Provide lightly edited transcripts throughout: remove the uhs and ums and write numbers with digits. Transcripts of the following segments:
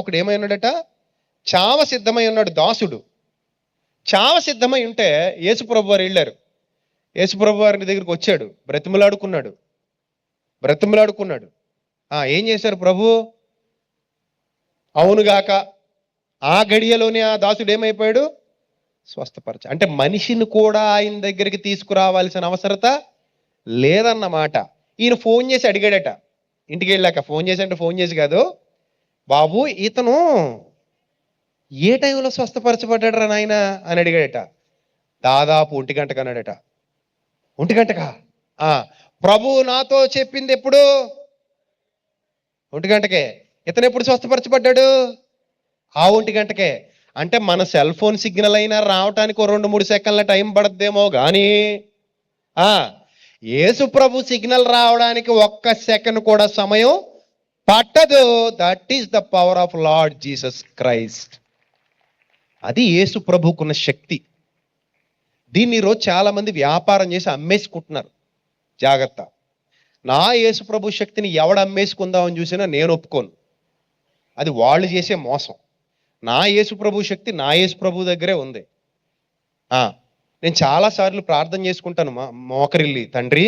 ఒకడు ఏమై ఉన్నాడట, చావ సిద్ధమై ఉన్నాడు దాసుడు. చావ సిద్ధమై ఉంటే యేసుప్రభు వారు వెళ్ళారు. యేసుప్రభు వారి దగ్గరికి వచ్చాడు, బ్రతిమలాడుకున్నాడు. ఏం చేశారు ప్రభు? అవునుగాక. ఆ గడియలోనే ఆ దాసుడు ఏమైపోయాడు? స్వస్థపరచ. అంటే మనిషిని కూడా ఆయన దగ్గరికి తీసుకురావాల్సిన అవసరత లేదన్నమాట. ఈయన ఫోన్ చేసి అడిగాడట, ఇంటికి వెళ్ళాక. ఫోన్ చేసి అంటే ఫోన్ చేసి కాదు, బాబు ఇతను ఏ టైంలో స్వస్థపరచబడ్డాడు రా నాయన అని అడిగాడట. దాదాపు 1 గంటకు అన్నాడట. 1 గంటకా? ప్రభు నాతో చెప్పింది ఎప్పుడు? 1 గంటకే. ఇతను ఎప్పుడు స్వస్థపరచబడ్డాడు? ఆ 1 గంటకే. అంటే మన సెల్ ఫోన్ సిగ్నల్ అయినా రావటానికి 2-3 సెకండ్ల టైం పడద్దేమో కానీ యేసు ప్రభు సిగ్నల్ రావడానికి 1 సెకండ్ కూడా సమయం పట్టదు. That is the power of lord Jesus Christ. అది యేసు ప్రభుకున్న శక్తి. దీన్ని ఈరోజు చాలా మంది వ్యాపారం చేసి అమ్మేసుకుంటున్నారు. జాగ్రత్త. నా యేసు ప్రభు శక్తిని ఎవడు అమ్మేసుకుందామని చూసినా నేను ఒప్పుకోను. అది వాళ్ళు చేసే మోసం. నా యేసు ప్రభు శక్తి నా యేసు ప్రభు దగ్గరే ఉంది. నేను చాలాసార్లు ప్రార్థన చేసుకుంటాను మోకరిల్లి, తండ్రి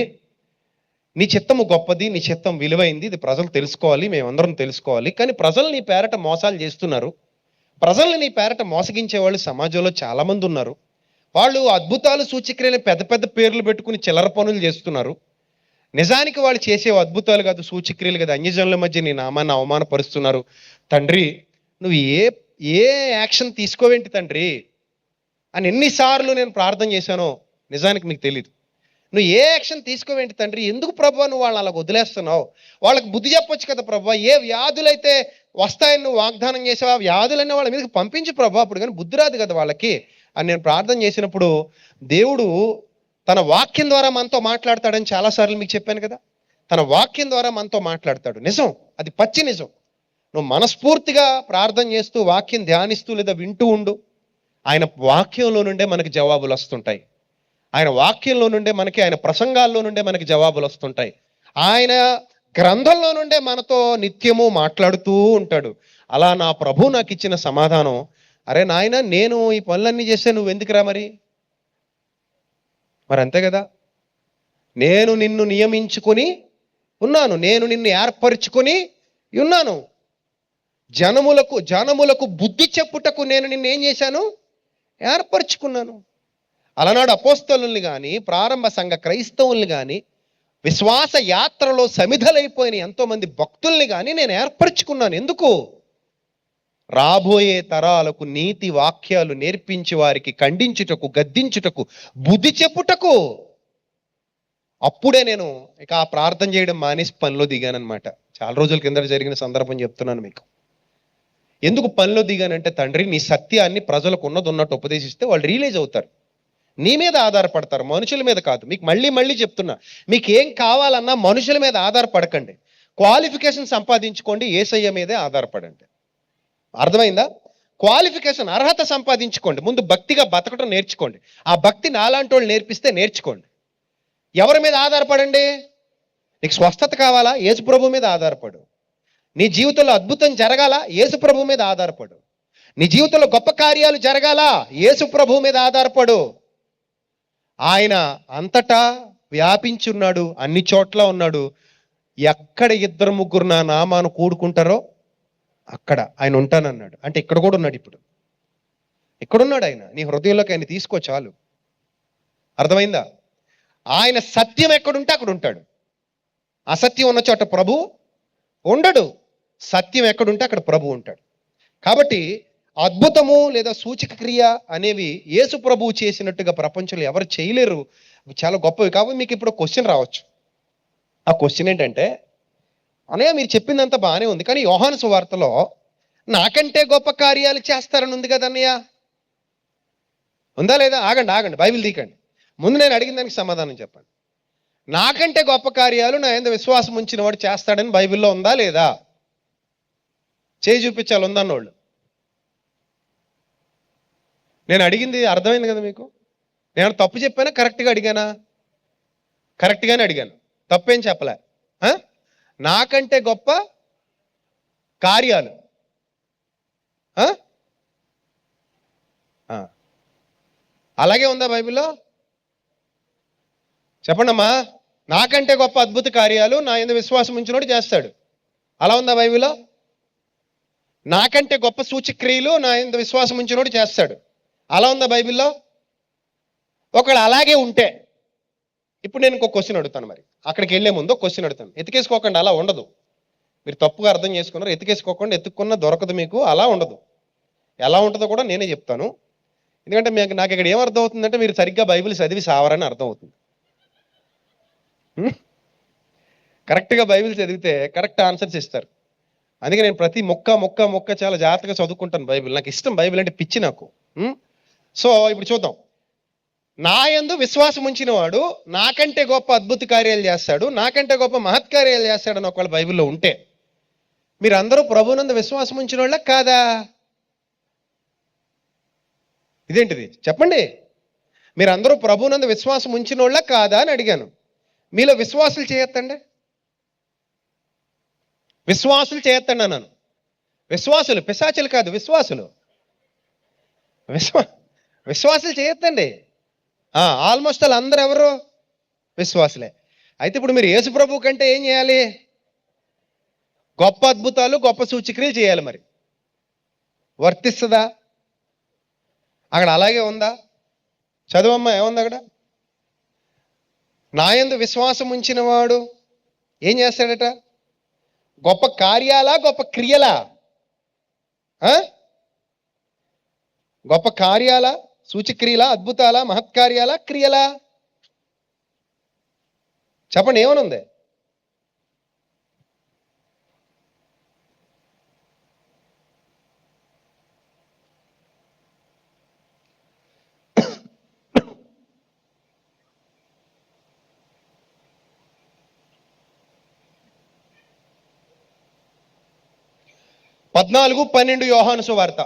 నీ చిత్తము గొప్పది, నీ చిత్తం విలువైంది, ఇది ప్రజలు తెలుసుకోవాలి, మేమందరం తెలుసుకోవాలి. కానీ ప్రజలు నీ పేరట మోసాలు చేస్తున్నారు. ప్రజల్ని నీ పేరట మోసగించే వాళ్ళు సమాజంలో చాలామంది ఉన్నారు. వాళ్ళు అద్భుతాలు సూచక్రియలు పెద్ద పెద్ద పేర్లు పెట్టుకుని చిల్లర పనులు చేస్తున్నారు. నిజానికి వాళ్ళు చేసే అద్భుతాలు కాదు, సూచక్రియలు కాదు, అన్యజనుల మధ్య నీ నామాన్ని అవమానపరుస్తున్నారు. తండ్రి నువ్వు ఏ యాక్షన్ తీసుకోవేంటి తండ్రి అని ఎన్నిసార్లు నేను ప్రార్థన చేశానో నిజానికి మీకు తెలీదు. నువ్వు ఏ యాక్షన్ తీసుకోవేంటి తండ్రి? ఎందుకు ప్రభు నువ్వు వాళ్ళని అలా వదిలేస్తున్నావు? వాళ్ళకి బుద్ధి చెప్పొచ్చు కదా ప్రభు. ఏ వ్యాధులైతే వస్తాయని నువ్వు వాగ్దానం చేసావు, ఆ వ్యాధులన్నీ వాళ్ళ మీదకి పంపించు ప్రభు, అప్పుడు కానీ బుద్ధి రాదు కదా వాళ్ళకి అని నేను ప్రార్థన చేసినప్పుడు దేవుడు తన వాక్యం ద్వారా మనతో మాట్లాడతాడని చాలాసార్లు మీకు చెప్పాను కదా. తన వాక్యం ద్వారా మనతో మాట్లాడతాడు. నిజం, అది పచ్చి నిజం. నువ్వు మనస్ఫూర్తిగా ప్రార్థన చేస్తూ వాక్యం ధ్యానిస్తూ లేదా వింటూ ఉండు. ఆయన వాక్యంలో నుండే మనకి జవాబులు వస్తుంటాయి. ఆయన వాక్యంలో నుండే మనకి, ఆయన ప్రసంగాల్లో నుండే మనకి జవాబులు వస్తుంటాయి. ఆయన గ్రంథంలో నుండే మనతో నిత్యము మాట్లాడుతూ ఉంటాడు. అలా నా ప్రభు నాకు ఇచ్చిన సమాధానం, అరే నాయన నేను ఈ పనులన్నీ చేస్తే నువ్వు ఎందుకురా మరి అంతే కదా. నేను నిన్ను నియమించుకొని ఉన్నాను, నేను నిన్ను ఏర్పరచుకొని ఉన్నాను. జనములకు బుద్ధి చెప్పుటకు నేను నిన్ను ఏం చేశాను? ఏర్పరచుకున్నాను. అలనాడు అపోస్తలుల్ని కానీ, ప్రారంభ సంఘ క్రైస్తవుల్ని కానీ, విశ్వాస యాత్రలో సమిధలైపోయిన ఎంతోమంది భక్తుల్ని కానీ నేను ఏర్పరచుకున్నాను. ఎందుకు? రాబోయే తరాలకు నీతి వాక్యాలు నేర్పించి వారికి ఖండించుటకు, గద్దించుటకు, బుద్ధి చెప్పుటకు. అప్పుడే నేను ఇక ఆ ప్రార్థన చేయడం మానేసి పనిలో దిగానమాట. చాలా రోజుల కింద జరిగిన సందర్భం చెప్తున్నాను మీకు. ఎందుకు పనిలో దిగానంటే, తండ్రి నీ సత్యాన్ని ప్రజలకు ఉన్నట్టు ఉపదేశిస్తే వాళ్ళు రియలైజ్ అవుతారు. నీ మీద ఆధారపడతారు, మనుషుల మీద కాదు. మీకు మళ్ళీ చెప్తున్నా, మీకు ఏం కావాలన్నా మనుషుల మీద ఆధారపడకండి. క్వాలిఫికేషన్ సంపాదించుకోండి, యేసయ్య మీదే ఆధారపడండి. అర్థమైందా? క్వాలిఫికేషన్, అర్హత సంపాదించుకోండి. ముందు భక్తిగా బతకడం నేర్చుకోండి. ఆ భక్తి నాలాంటి వాళ్ళు నేర్పిస్తే నేర్చుకోండి. ఎవరి మీద ఆధారపడండి? నీకు స్వస్థత కావాలా? యేసు ప్రభు మీద ఆధారపడు. నీ జీవితంలో అద్భుతం జరగాల? యేసు ప్రభు మీద ఆధారపడు. నీ జీవితంలో గొప్ప కార్యాలు జరగాల? యేసు ప్రభు మీద ఆధారపడు. ఆయన అంతటా వ్యాపించున్నాడు, అన్ని చోట్ల ఉన్నాడు. ఎక్కడ 2-3 నా నామాను కూడుకుంటారో అక్కడ ఆయన ఉంటానన్నాడు. అంటే ఇక్కడ కూడా ఉన్నాడు. ఇప్పుడు ఎక్కడున్నాడు ఆయన? నీ హృదయంలోకి ఆయన తీసుకో చాలు. అర్థమైందా? ఆయన సత్యం ఎక్కడుంటే అక్కడ ఉంటాడు. అసత్యం ఉన్న చోట ప్రభు ఉండడు. సత్యం ఎక్కడుంటే అక్కడ ప్రభు ఉంటాడు. కాబట్టి అద్భుతము లేదా సూచక క్రియ అనేవి యేసు ప్రభువు చేసినట్టుగా ప్రపంచంలో ఎవరు చేయలేరు. చాలా గొప్పవి. కాబట్టి మీకు ఇప్పుడు క్వశ్చన్ రావచ్చు. ఆ క్వశ్చన్ ఏంటంటే, అన్నయ్య మీరు చెప్పిందంతా బాగానే ఉంది, కానీ యోహాను సువార్తలో నాకంటే గొప్ప కార్యాలు చేస్తారని ఉంది కదా అన్నయ్య, ఉందా లేదా? ఆగండి, బైబిల్ తీకండి. ముందు నేను అడిగిన దానికి సమాధానం చెప్పండి. నాకంటే గొప్ప కార్యాలు నా యందు విశ్వాసం ఉంచిన వాడు చేస్తాడని బైబిల్లో ఉందా లేదా? చేయి చూపించాలి ఉందన్నోళ్ళు. నేను అడిగింది అర్థమైంది కదా మీకు? నేను తప్పు చెప్పానా, కరెక్ట్గా అడిగానా? కరెక్ట్గానే అడిగాను, తప్పేం చెప్పలే. నాకంటే గొప్ప కార్యాలు ఆ? ఆ. అలాగే ఉందా బైబిల్లో? చెప్పండమ్మా. నాకంటే గొప్ప అద్భుత కార్యాలు నా యందు విశ్వాసం ఉంచినోడు చేస్తాడు. అలా ఉందా బైబిల్లో? నాకంటే గొప్ప సూచక్రియలు నా యందు విశ్వాసం ఉంచినోడు చేస్తాడు. అలా ఉందా బైబిల్లో? ఒకవేళ అలాగే ఉంటే ఇప్పుడు నేను ఇంకో క్వశ్చన్ అడుగుతాను. మరి అక్కడికి వెళ్లే ముందు క్వశ్చన్ అడుగుతాను. ఎతికేసుకోకండి, అలా ఉండదు. మీరు తప్పుగా అర్థం చేసుకున్నారు. ఎతికేసుకోకుండా, ఎత్తుక్కున్నా దొరకదు మీకు. అలా ఉండదు. ఎలా ఉంటుందో కూడా నేనే చెప్తాను. ఎందుకంటే నాకు ఇక్కడ ఏం అర్థం అవుతుందంటే మీరు సరిగ్గా బైబిల్ చదివి సావరని అర్థం అవుతుంది. కరెక్ట్గా బైబిల్ చదివితే కరెక్ట్ ఆన్సర్స్ ఇస్తారు. అందుకే నేను ప్రతి మొక్క చాలా జాగ్రత్తగా చదువుకుంటాను బైబిల్. నాకు ఇష్టం బైబిల్ అంటే, పిచ్చి నాకు. సో ఇప్పుడు చూద్దాం. నా యందు విశ్వాసం ఉంచిన వాడు నాకంటే గొప్ప అద్భుత కార్యాలు చేస్తాడు, నాకంటే గొప్ప మహత్కార్యాలు చేస్తాడని ఒకవేళ బైబిల్లో ఉంటే మీరందరూ ప్రభునందు విశ్వాసం ఉంచిన వాళ్ళ కాదా? ఇదేంటిది చెప్పండి. మీరందరూ ప్రభునందు విశ్వాసం ఉంచిన వాళ్ళ కాదా అని అడిగాను. మీలో విశ్వాసులు చేయొద్దండి. విశ్వాసులు చేయొద్దండి అన్నాను. విశ్వాసులు, పిశాచులు కాదు, విశ్వాసులు. విశ్వాసులు చేయొద్దండి. ఆల్మోస్ట్ వాళ్ళు అందరూ ఎవరు? విశ్వాసులే. అయితే ఇప్పుడు మీరు యేసు ప్రభు కంటే ఏం చేయాలి? గొప్ప అద్భుతాలు, గొప్ప సూచక్రియలు చేయాలి. మరి వర్తిస్తుందా? అక్కడ అలాగే ఉందా? చదువమ్మా, ఏముంది అక్కడ? నా యందు విశ్వాసం ఉంచిన వాడు ఏం చేస్తాడట? గొప్ప కార్యాలా, గొప్ప క్రియలా? గొప్ప కార్యాలా, సూచక్రియలా, అద్భుతాలా, మహత్కార్యాలా, క్రియలా? చెప్పండి, ఏమనుంది? పద్నాలుగు 12 యోహాను సువార్త.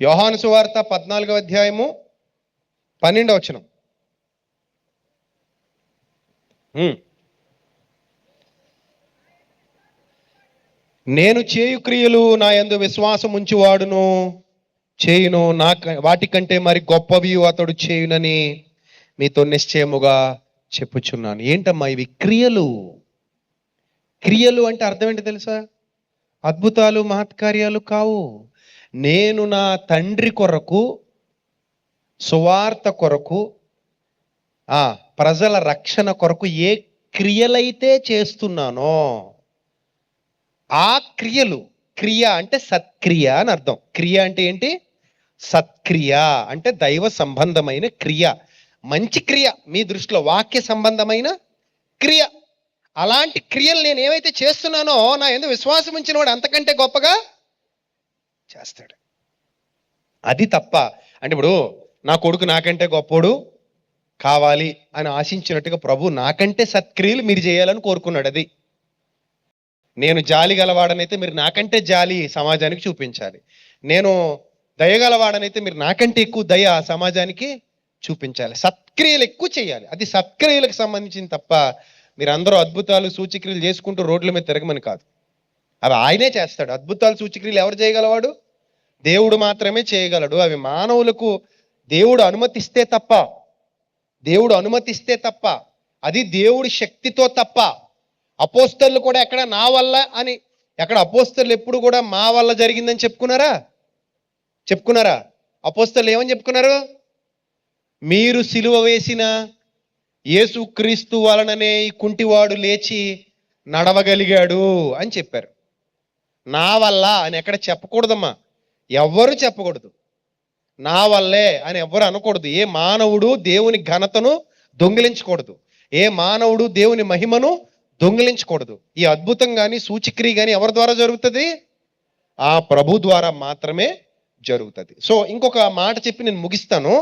యోహాను సువార్త 14వ అధ్యాయము 12వ వచనం. నేను చేయు క్రియలు నా యందు విశ్వాసం ఉంచువాడును చేయును, వాటికంటే మరి గొప్పవి అతడు చేయునని మీతో నిశ్చయముగా చెప్పుచున్నాను. ఏంటమ్మా ఇవి? క్రియలు. క్రియలు అంటే అర్థం ఏంటి తెలుసా? అద్భుతాలు, మహత్కార్యాలు కావు. నేను నా తండ్రి కొరకు, సువార్త కొరకు, ప్రజల రక్షణ కొరకు ఏ క్రియలైతే చేస్తున్నానో ఆ క్రియలు. క్రియ అంటే సత్క్రియ అని అర్థం. క్రియ అంటే ఏంటి? సత్క్రియ అంటే దైవ సంబంధమైన క్రియ, మంచి క్రియ, మీ దృష్టిలో వాక్య సంబంధమైన క్రియ. అలాంటి క్రియలు నేను ఏవైతే చేస్తున్నానో నా యందు విశ్వాసం ఉంచిన వాడు అంతకంటే గొప్పగా చేస్తాడు. అది తప్ప అంటే ఇప్పుడు నా కొడుకు నాకంటే గొప్పోడు కావాలి అని ఆశించినట్టుగా ప్రభు నాకంటే సత్క్రియలు మీరు చేయాలని కోరుకున్నాడు. అది నేను జాలి గలవాడనైతే మీరు నాకంటే జాలి సమాజానికి చూపించాలి. నేను దయగలవాడనైతే మీరు నాకంటే ఎక్కువ దయ సమాజానికి చూపించాలి. సత్క్రియలు ఎక్కువ చేయాలి. అది సత్క్రియలకు సంబంధించింది తప్ప మీరు అందరూ అద్భుతాలు, సూచక్రియలు చేసుకుంటూ రోడ్ల మీద తిరగమని కాదు. అవి ఆయనే చేస్తాడు. అద్భుతాలు, సూచక్రియలు ఎవరు చేయగలవాడు? దేవుడు మాత్రమే చేయగలడు. అవి మానవులకు దేవుడు అనుమతిస్తే తప్ప, దేవుడు అనుమతిస్తే తప్ప, అది దేవుడి శక్తితో తప్ప. అపోస్తలులు కూడా ఎక్కడ నా వల్ల అని, ఎక్కడ అపోస్తలులు ఎప్పుడు కూడా మా వల్ల జరిగిందని చెప్పుకున్నారా? అపోస్తలులు ఏమని చెప్పుకున్నారు? మీరు సిలువ వేసిన యేసుక్రీస్తు వలననే ఈ కుంటివాడు లేచి నడవగలిగాడు అని చెప్పారు. నా వల్ల అని ఎక్కడ చెప్పకూడదమ్మా. ఎవ్వరు చెప్పకూడదు. నా వల్లే అని ఎవ్వరు అనకూడదు. ఏ మానవుడు దేవుని ఘనతను దొంగిలించకూడదు. ఏ మానవుడు దేవుని మహిమను దొంగిలించకూడదు. ఈ అద్భుతం కానీ సూచక్రియ కానీ ఎవరి ద్వారా జరుగుతుంది? ఆ ప్రభు ద్వారా మాత్రమే జరుగుతుంది. సో ఇంకొక మాట చెప్పి నేను ముగిస్తాను.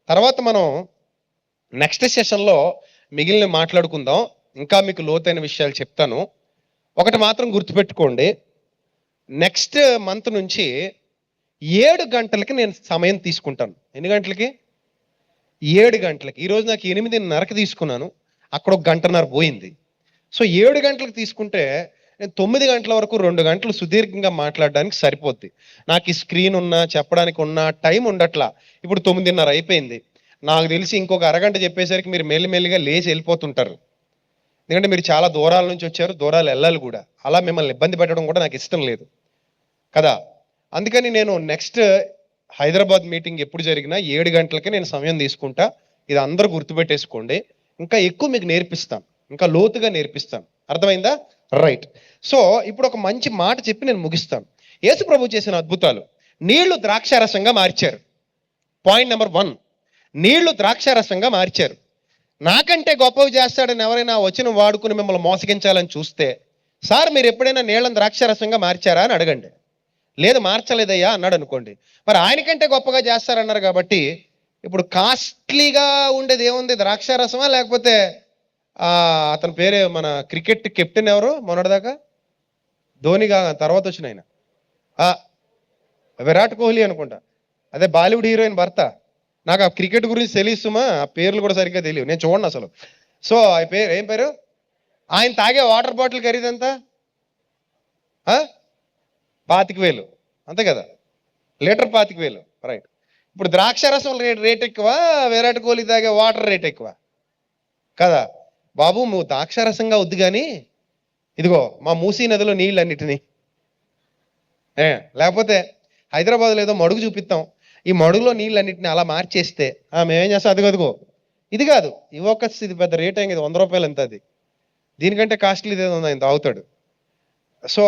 తర్వాత మనం నెక్స్ట్ సెషన్లో మిగిలిన మాట్లాడుకుందాం. ఇంకా మీకు లోతైన విషయాలు చెప్తాను. ఒకటి మాత్రం గుర్తుపెట్టుకోండి, నెక్స్ట్ మంత్ నుంచి 7 గంటలకి నేను సమయం తీసుకుంటాను. ఎన్ని గంటలకి? 7 గంటలకి. ఈరోజు నాకు 8:30కి తీసుకున్నాను, అక్కడ 1 గంటన్నర పోయింది. సో 7 గంటలకు తీసుకుంటే నేను 9 గంటల వరకు 2 గంటలు సుదీర్ఘంగా మాట్లాడడానికి సరిపోద్ది. నాకు ఈ స్క్రీన్ ఉన్నా చెప్పడానికి ఉన్న టైం ఉండట్లా. ఇప్పుడు 9:30 అయిపోయింది. నాకు తెలిసి ఇంకొక అరగంట చెప్పేసరికి మీరు మెల్లిమెల్లిగా లేచి వెళ్ళిపోతుంటారు. ఎందుకంటే మీరు చాలా దూరాల నుంచి వచ్చారు, దూరాలు వెళ్ళాలి కూడా. అలా మిమ్మల్ని ఇబ్బంది పెట్టడం కూడా నాకు ఇష్టం లేదు కదా. అందుకని నేను నెక్స్ట్ హైదరాబాద్ మీటింగ్ ఎప్పుడు జరిగినా 7 గంటలకి నేను సమయం తీసుకుంటా. ఇది అందరూ గుర్తుపెట్టేసుకోండి. ఇంకా ఎక్కువ మీకు నేర్పిస్తాను, ఇంకా లోతుగా నేర్పిస్తాను. అర్థమైందా? రైట్. సో ఇప్పుడు ఒక మంచి మాట చెప్పి నేను ముగిస్తాను. యేసు ప్రభు చేసిన అద్భుతాలు. నీళ్లు ద్రాక్షారసంగా మార్చారు. పాయింట్ నెంబర్ 1, నీళ్లు ద్రాక్షారసంగా మార్చారు. నాకంటే గొప్పవి చేస్తాడని ఎవరైనా వచనం వాడుకుని మిమ్మల్ని మోసగించాలని చూస్తే, సార్ మీరు ఎప్పుడైనా నీళ్ళని ద్రాక్షారసంగా మార్చారా అని అడగండి. లేదు మార్చలేదయ్యా అన్నాడు అనుకోండి. మరి ఆయనకంటే గొప్పగా చేస్తారన్నారు కాబట్టి ఇప్పుడు కాస్ట్లీగా ఉండేది ఏముంది? ద్రాక్షారసమా, లేకపోతే అతని పేరే మన క్రికెట్ కెప్టెన్ ఎవరు మొన్నటిదాకా? ధోనిగా తర్వాత వచ్చిన ఆయన విరాట్ కోహ్లీ అనుకుంటా. అదే బాలీవుడ్ హీరోయిన్ భర్త. నాకు ఆ క్రికెట్ గురించి తెలుసుమా, ఆ పేర్లు కూడా సరిగ్గా తెలియవు, నేను చూడండి అసలు. సో ఆ పేరు ఏం పేరు? ఆయన తాగే వాటర్ బాటిల్ ఖరీదు ఎంత? 25,000 అంతే కదా, లీటర్ 25,000. రైట్. ఇప్పుడు ద్రాక్షారసం రేట్ ఎక్కువ, విరాట్ కోహ్లీ తాగే వాటర్ రేట్ ఎక్కువ కదా. బాబు నువ్వు ద్రాక్షారసంగా వద్దు కానీ ఇదిగో మా మూసీ నదిలో నీళ్ళన్నిటినీ, లేకపోతే హైదరాబాద్లో ఏదో మడుగు చూపిస్తాం, ఈ మడుగులో నీళ్ళన్నిటిని అలా మార్చేస్తే మేమేం చేస్తాం? అదిగో ఇది కాదు, ఇవొకస్ ఇది పెద్ద రేట్ అయింది, 100 రూపాయలు ఎంత అది, దీనికంటే కాస్ట్లీ ఏదో ఉంది, ఆయన తాగుతాడు. సో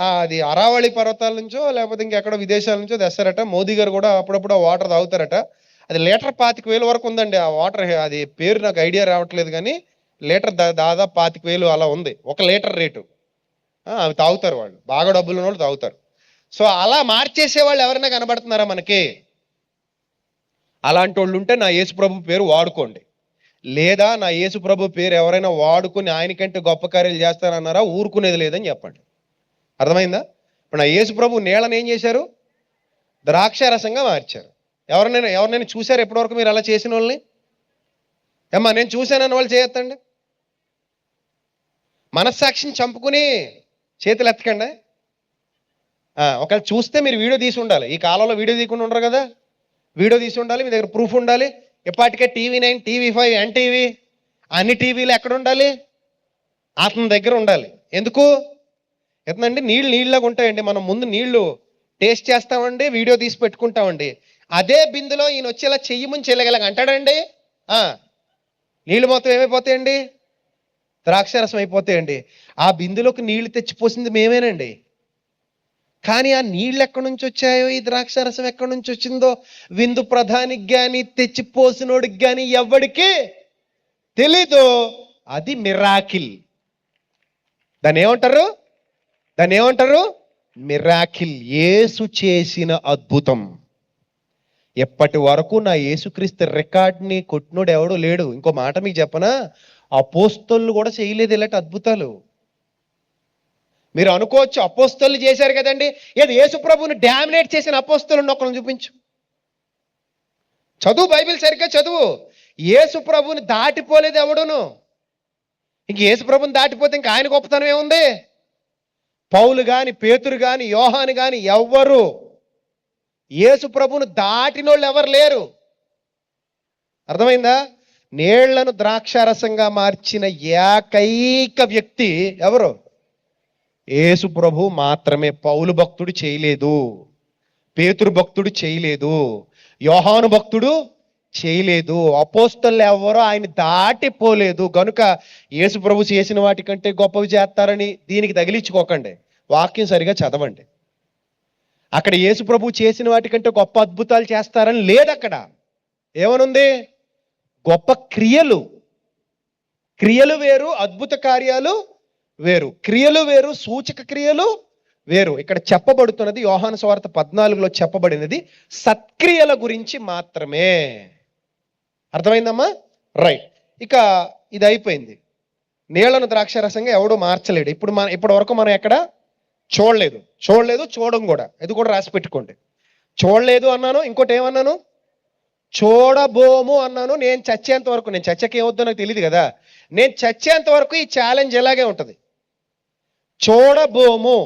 అది అరావళి పర్వతాల నుంచో లేకపోతే ఇంకెక్కడో విదేశాల నుంచో తెస్తారట. మోదీ గారు కూడా అప్పుడప్పుడు ఆ వాటర్ తాగుతారట. అది లీటర్ 25,000 వరకు ఉందండి ఆ వాటర్. అది పేరు నాకు ఐడియా రావట్లేదు కానీ లీటర్ దాదాపు 25,000 అలా ఉంది ఒక లీటర్ రేటు. అవి తాగుతారు వాళ్ళు, బాగా డబ్బులు ఉన్న వాళ్ళు తాగుతారు. సో అలా మార్చేసే వాళ్ళు ఎవరైనా కనబడుతున్నారా మనకి? అలాంటి వాళ్ళు ఉంటే నా యేసు ప్రభు పేరు వాడుకోండి. లేదా నా యేసు ప్రభు పేరు ఎవరైనా వాడుకుని ఆయనకంటే గొప్ప కార్యాలు చేస్తారన్నారా, ఊరుకునేది లేదని చెప్పండి. అర్థమైందా? ఇప్పుడు నా యేసు ప్రభు నీళ్ళని ఏం చేశారు? ద్రాక్షారసంగా మార్చారు. ఎవరినైనా చూశారు ఎప్పటివరకు మీరు అలా చేసిన వాళ్ళని? ఏమ్మా నేను చూశానన్న వాళ్ళు చేయొద్దండి. మనస్సాక్షిని చంపుకుని చేతులు ఎత్తకండి. ఒకవేళ చూస్తే మీరు వీడియో తీసి ఉండాలి. ఈ కాలంలో వీడియో తీయకుండా ఉండరు కదా, వీడియో తీసి ఉండాలి, మీ దగ్గర ప్రూఫ్ ఉండాలి. ఎప్పటికే TV9, TV5, NTV అన్ని టీవీలు ఎక్కడ ఉండాలి? అతని దగ్గర ఉండాలి. ఎందుకు? ఎంతండి నీళ్ళలాగా ఉంటాయండి. మనం ముందు నీళ్లు టేస్ట్ చేస్తామండి, వీడియో తీసి పెట్టుకుంటామండి. అదే బిందులో ఈయన వచ్చి ఇలా చెయ్యి ముంచి వెళ్ళగలగ అంటాడండి. నీళ్ళు మొత్తం ఏమైపోతాయండి? ద్రాక్షారసం అయిపోతాయండి. ఆ బిందులోకి నీళ్లు తెచ్చిపోసింది మేమేనండి. కానీ ఆ నీళ్ళు ఎక్కడి నుంచి వచ్చాయో, ఈ ద్రాక్షారసం ఎక్కడి నుంచి వచ్చిందో విందు ప్రధానికి కానీ తెచ్చిపోసినోడికి కానీ ఎవడికి తెలీదు. అది మిరాకిల్. దాన్ని ఏమంటారు? మిరాకిల్. యేసు చేసిన అద్భుతం. ఎప్పటి వరకు నా యేసుక్రీస్తు రికార్డ్ని కొట్టినోడు ఎవడో లేడు. ఇంకో మాట మీకు చెప్పనా, అపోస్తలులు కూడా చేయలేదు ఇలాంటి అద్భుతాలు. మీరు అనుకోవచ్చు అపోస్తలు చేశారు కదండి, ఏది యేసు ప్రభువుని డామినేట్ చేసిన అపోస్తలుని ఒకరిని చూపించు. చదువు, బైబిల్ సరిగ్గా చదువు. యేసు ప్రభువుని దాటిపోలేదు ఎవడును. ఇంక యేసు ప్రభుని దాటిపోతే ఇంక ఆయన గొప్పతనం ఏముంది? పౌలు కానీ, పేతురు కానీ, యోహాను కానీ ఎవ్వరు యేసు ప్రభువుని దాటినోళ్ళు ఎవరు లేరు. అర్థమైందా? నీళ్లను ద్రాక్షారసంగా మార్చిన ఏకైక వ్యక్తి ఎవరు? యేసు ప్రభు మాత్రమే. పౌలు భక్తుడు చేయలేదు, పేతురు భక్తుడు చేయలేదు, యోహాను భక్తుడు చేయలేదు, అపోస్తలు ఎవరో ఆయన దాటిపోలేదు. కనుక యేసు ప్రభు చేసిన వాటి కంటే గొప్పవి చేస్తారని దీనికి తగిలించుకోకండి. వాక్యం సరిగా చదవండి. అక్కడ యేసు ప్రభు చేసిన వాటి కంటే గొప్ప అద్భుతాలు చేస్తారని లేదు. అక్కడ ఏమనుంది? గొప్ప క్రియలు. క్రియలు వేరు, అద్భుత కార్యాలు వేరు. క్రియలు వేరు, సూచక క్రియలు వేరు. ఇక్కడ చెప్పబడుతున్నది యోహాను సువార్త 14లో చెప్పబడినది సత్క్రియల గురించి మాత్రమే. అర్థమైందమ్మా? రైట్. ఇక ఇది అయిపోయింది. నీళ్లను ద్రాక్షారసంగా ఎవడూ మార్చలేడు. ఇప్పటి వరకు మనం ఎక్కడ చూడలేదు, చూడడం కూడా. ఇది కూడా రాసి పెట్టుకోండి. చూడలేదు అన్నాను, ఇంకోటి ఏమన్నాను? చూడబోము అన్నాను. నేను చచ్చేంత వరకు, నేను చచ్చాక ఏమవుద్దో నాకు తెలియదు కదా, నేను చచ్చేంత వరకు ఈ ఛాలెంజ్ ఎలాగే ఉంటుంది. చూడబోము.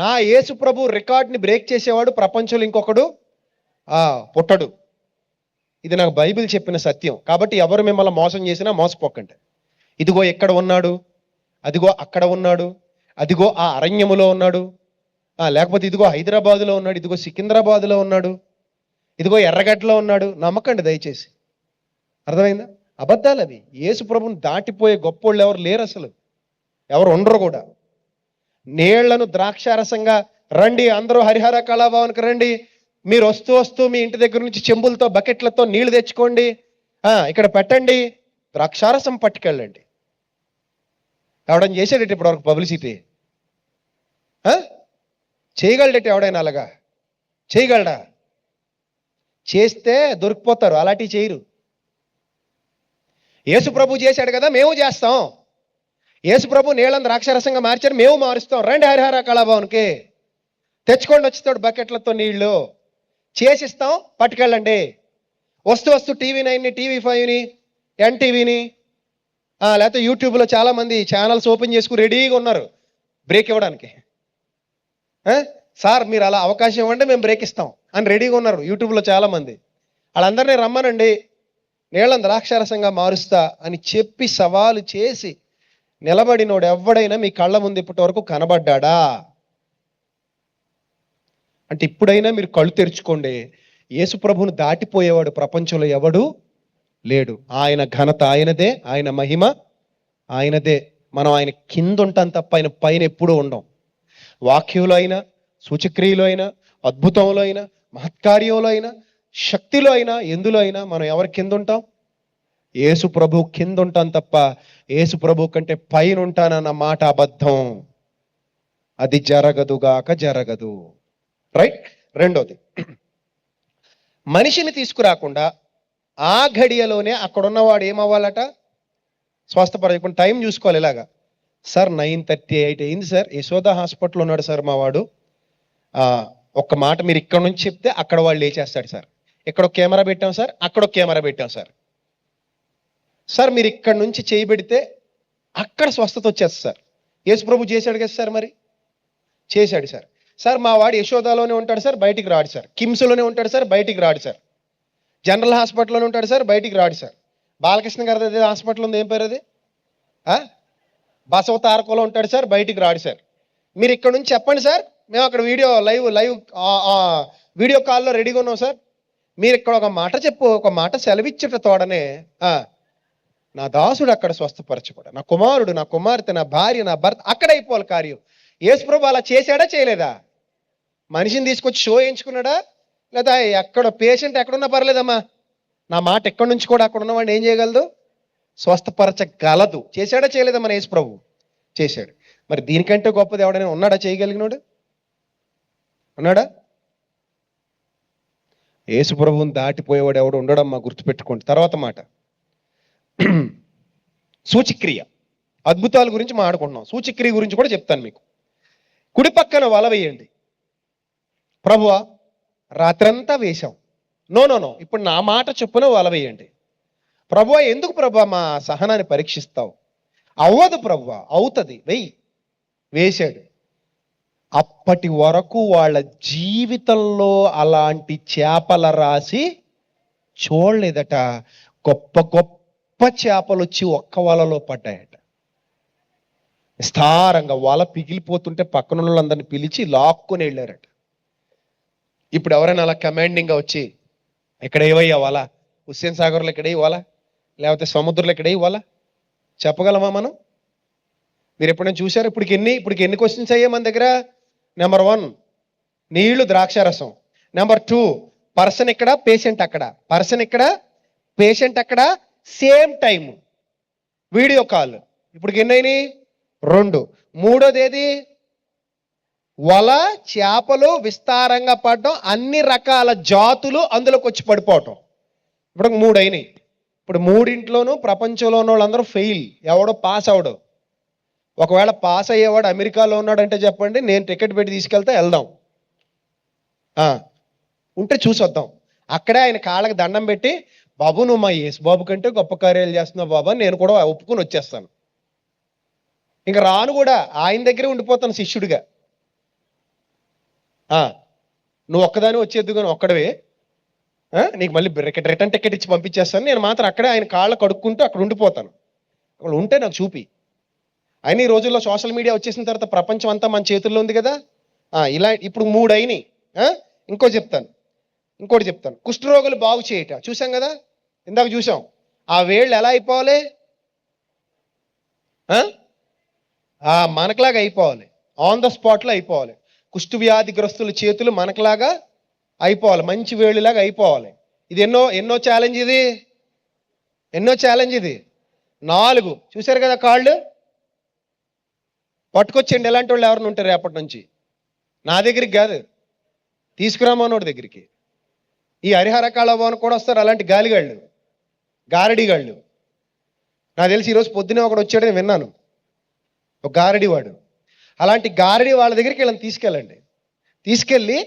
నా యేసు ప్రభు రికార్డ్ని బ్రేక్ చేసేవాడు ప్రపంచంలో ఇంకొకడు పుట్టడు. ఇది నాకు బైబిల్ చెప్పిన సత్యం. కాబట్టి ఎవరు మిమ్మల్ని మోసం చేసినా మోసపోకండి. ఇదిగో ఎక్కడ ఉన్నాడు, అదిగో అక్కడ ఉన్నాడు, అదిగో ఆ అరణ్యములో ఉన్నాడు, లేకపోతే ఇదిగో హైదరాబాదులో ఉన్నాడు, ఇదిగో సికింద్రాబాదులో ఉన్నాడు, ఇదిగో ఎర్రగడ్డలో ఉన్నాడు. నమ్మకండి దయచేసి. అర్థమైందా? అబద్ధాలు అవి. యేసు ప్రభుని దాటిపోయే గొప్పోళ్ళు ఎవరు లేరు, అసలు ఎవరు ఉండరు కూడా. నీళ్లను ద్రాక్షారసంగా రండి, అందరూ హరిహర కళాభవన్కి రండి, మీరు వస్తూ వస్తూ మీ ఇంటి దగ్గర నుంచి చెంబులతో బకెట్లతో నీళ్లు తెచ్చుకోండి, ఇక్కడ పెట్టండి, ద్రాక్షారసం పట్టుకెళ్ళండి. ఎవడని చేసాడట ఇప్పటివరకు పబ్లిసిటీ? చేయగలడట ఎవడైనా? అలాగా చేయగలడా? చేస్తే దొరికిపోతారు, అలాంటివి చేయరు. యేసు ప్రభు చేశాడు కదా, మేము చేస్తాం. యేసు ప్రభు నీళ్ళని ద్రాక్షారసంగా మార్చారు, మేము మారుస్తాం. రండి హరిహర కళాభవన్కి, తెచ్చుకోండి వచ్చేస్తాడు బకెట్లతో నీళ్లు, చేసిస్తాం, పట్టుకెళ్ళండి. వస్తూ వస్తూ TV9ని, TV5ని, NTVని, లేకపోతే యూట్యూబ్లో చాలామంది ఛానల్స్ ఓపెన్ చేసుకుని రెడీగా ఉన్నారు బ్రేక్ ఇవ్వడానికి. సార్ మీరు అలా అవకాశం ఇవ్వండి, మేము బ్రేక్ ఇస్తాం అని రెడీగా ఉన్నారు యూట్యూబ్లో చాలామంది. వాళ్ళందరినీ రమ్మనండి, నీళ్ళని ద్రాక్షారసంగా మారుస్తా అని చెప్పి సవాలు చేసి నిలబడినోడు ఎవడైనా మీ కళ్ళ ముందు ఇప్పటి వరకు కనబడ్డా? అంటే ఇప్పుడైనా మీరు కళ్ళు తెరుచుకోండి. యేసు ప్రభువును దాటిపోయేవాడు ప్రపంచంలో ఎవడు లేడు. ఆయన ఘనత ఆయనదే, ఆయన మహిమ ఆయనదే. మనం ఆయన కింద ఉంటాం తప్ప ఆయన పైన ఎప్పుడూ ఉండం. వాక్యంలో అయినా, సూచక్రియలో అయినా, అద్భుతంలో అయినా, మహత్కార్యంలో అయినా, శక్తిలో అయినా, ఎందులో అయినా మనం ఎవరి కింద ఉంటాం? యేసు ప్రభు కింద ఉంటాం తప్ప యేసు ప్రభు కంటే పైన ఉంటానన్న మాట అబద్ధం. అది జరగదుగాక జరగదు. రైట్. రెండోది, మనిషిని తీసుకురాకుండా ఆ ఘడియలోనే అక్కడున్నవాడు ఏమవ్వాలట? స్వస్థపరచకుండా. టైం చూసుకోవాలి. ఇలాగా, సార్ 9:38 అయింది సార్, యశోద హాస్పిటల్లో ఉన్నాడు సార్ మా వాడు, ఒక్క మాట మీరు ఇక్కడ నుంచి చెప్తే అక్కడ వాళ్ళు లేచేస్తాడు సార్, ఇక్కడ ఒక కెమెరా పెట్టాం సార్, అక్కడ ఒక కెమెరా పెట్టాం సార్, సార్ మీరు ఇక్కడ నుంచి చేయబెడితే అక్కడ స్వస్థత వచ్చేస్తుంది సార్. యేసు ప్రభు చేశాడు కదా సార్, మరి చేశాడు సార్. సార్ మా వాడు యశోదాలోనే ఉంటాడు సార్, బయటికి రాడు సార్. కిమ్స్లోనే ఉంటాడు సార్, బయటికి రాడు సార్. జనరల్ హాస్పిటల్లోనే ఉంటాడు సార్, బయటికి రాడు సార్. బాలకృష్ణ గారి అదే హాస్పిటల్ ఉంది, ఏం పేరు అది? బసవ తారకలో ఉంటాడు సార్, బయటికి రాడు సార్. మీరు ఇక్కడ నుంచి చెప్పండి సార్, మేము అక్కడ లైవ్ వీడియో కాల్లో రెడీగా ఉన్నాం సార్. మీరు ఇక్కడ ఒక మాట చెప్పు, ఒక మాట సెలవిచ్చుట తోడనే నా దాసుడు అక్కడ స్వస్థపరచబడ, నా కుమారుడు, నా కుమార్తె, నా భార్య, నా భర్త అక్కడ అయిపోవాలి కార్యం. యేసు ప్రభు అలా చేశాడా చేయలేదా? మనిషిని తీసుకొచ్చి షో వేయించుకున్నాడా? లేదా ఎక్కడ పేషెంట్ ఎక్కడున్నా పర్లేదమ్మా, నా మాట ఎక్కడి నుంచి కూడా అక్కడ ఉన్నవాడిని ఏం చేయగలదు? స్వస్థపరచగలదు. చేశాడా చేయలేదా మన యేసు ప్రభు? చేశాడు. మరి దీనికంటే గొప్పది ఎవడైనా ఉన్నాడా చేయగలిగినాడు? ఉన్నాడా? యేసు ప్రభువుని దాటిపోయేవాడు ఎవడు ఉండడమ్మా, గుర్తుపెట్టుకోండి. తర్వాత మాట, సూచిక్రియ. అద్భుతాల గురించి మాట్లాడుకుంటున్నాం, సూచిక్రియ గురించి కూడా చెప్తాను మీకు. కుడి పక్కన వల వేయండి. ప్రభువా రాత్రంతా వేశాం. నో, ఇప్పుడు నా మాట చొప్పున వల వేయండి. ప్రభువా ఎందుకు ప్రభువా మా సహనాన్ని పరీక్షిస్తావు? అవ్వదు ప్రభువా, అవుతుంది, వెయ్యి. వేశాడు. అప్పటి వరకు వాళ్ళ జీవితంలో అలాంటి చేపల రాసి చూడలేదట. గొప్ప గొప్ప చేపలు వచ్చి ఒక్క వలలో పడ్డాయట. విస్తారంగా వల పిగిలిపోతుంటే పక్కన వాళ్ళందరినీ పిలిచి లాక్కుని వెళ్ళారట. ఇప్పుడు ఎవరైనా అలా కమాండింగ్గా వచ్చి ఇక్కడ ఏవయ్యా వల, హుస్సేన్ సాగర్లో ఇక్కడ వల, లేకపోతే సముద్రంలో ఇక్కడ వల చెప్పగలమా మనం? మీరు ఎప్పుడైనా చూసారు? ఇప్పటికి ఎన్ని క్వశ్చన్స్ అయ్యాయి మన దగ్గర? నెంబర్ 1 నీళ్లు ద్రాక్షారసం. నెంబర్ 2 పర్సన్ ఇక్కడ, పేషెంట్ అక్కడ, పర్సన్ ఇక్కడ, పేషెంట్ అక్కడ, సేమ్ టైం వీడియో కాల్. ఇప్పటికి ఎన్ని అయినాయి? 2. మూడోది ఏది? వల, చేపలు విస్తారంగా పడడం, అన్ని రకాల జాతులు అందులోకి వచ్చి పడిపోవటం. ఇప్పుడు 3 అయినాయి. ఇప్పుడు 3ఇంట్లోనూ ప్రపంచంలో ఉన్న వాళ్ళందరూ ఫెయిల్, ఎవడో పాస్ అవడు. ఒకవేళ పాస్ అయ్యేవాడు అమెరికాలో ఉన్నాడంటే చెప్పండి, నేను టికెట్ పెట్టి తీసుకెళ్తే వెళ్దాం, ఉంటే చూసొద్దాం. అక్కడే ఆయన కాళ్ళకి దండం పెట్టి, బాబు నువ్వు మా యేసు బాబు కంటే గొప్ప కార్యాలు చేస్తున్నావు బాబా, నేను కూడా ఒప్పుకొని వచ్చేస్తాను. ఇంకా రాను కూడా, ఆయన దగ్గరే ఉండిపోతాను శిష్యుడిగా. నువ్వు ఒక్కదాని వచ్చేద్దు కానీ ఒక్కడవే, నీకు మళ్ళీ రిటర్న్ టికెట్ ఇచ్చి పంపించేస్తాను, నేను మాత్రం అక్కడే ఆయన కాళ్ళ కడుక్కుంటూ అక్కడ ఉండిపోతాను. అక్కడ ఉంటే నాకు చూపి. అయినా ఈ రోజుల్లో సోషల్ మీడియా వచ్చేసిన తర్వాత ప్రపంచం అంతా మన చేతుల్లో ఉంది కదా. ఇలా ఇప్పుడు 3 అయినాయి. ఇంకోటి చెప్తాను. కుష్ఠరోగులు బాగు చేయట చూసాం కదా, ఇందాక చూసాం. ఆ వేళ్ళు ఎలా అయిపోవాలి? మనకులాగా అయిపోవాలి, ఆన్ ద స్పాట్లో అయిపోవాలి. కుష్ఠ వ్యాధిగ్రస్తుల చేతులు మనకులాగా అయిపోవాలి, మంచి వేళ్ళులాగా అయిపోవాలి. ఇది ఎన్నో ఛాలెంజ్ ఇది. 4 చూశారు కదా కాళ్ళు. పట్టుకొచ్చేయండి ఎలాంటి వాళ్ళు ఎవరిని ఉంటారు రేపటి నుంచి. నా దగ్గరికి కాదు, తీసుకురామన్నోడి దగ్గరికి. ఈ హరిహర కాళభవన్ కూడా వస్తారు అలాంటి గారడిగాళ్ళు. నాకు తెలిసి ఈరోజు పొద్దునే ఒకడు వచ్చాడని విన్నాను, ఒక గారడివాడు. అలాంటి గారడి వాళ్ళ దగ్గరికి వీళ్ళని తీసుకెళ్ళండి. తీసుకెళ్ళి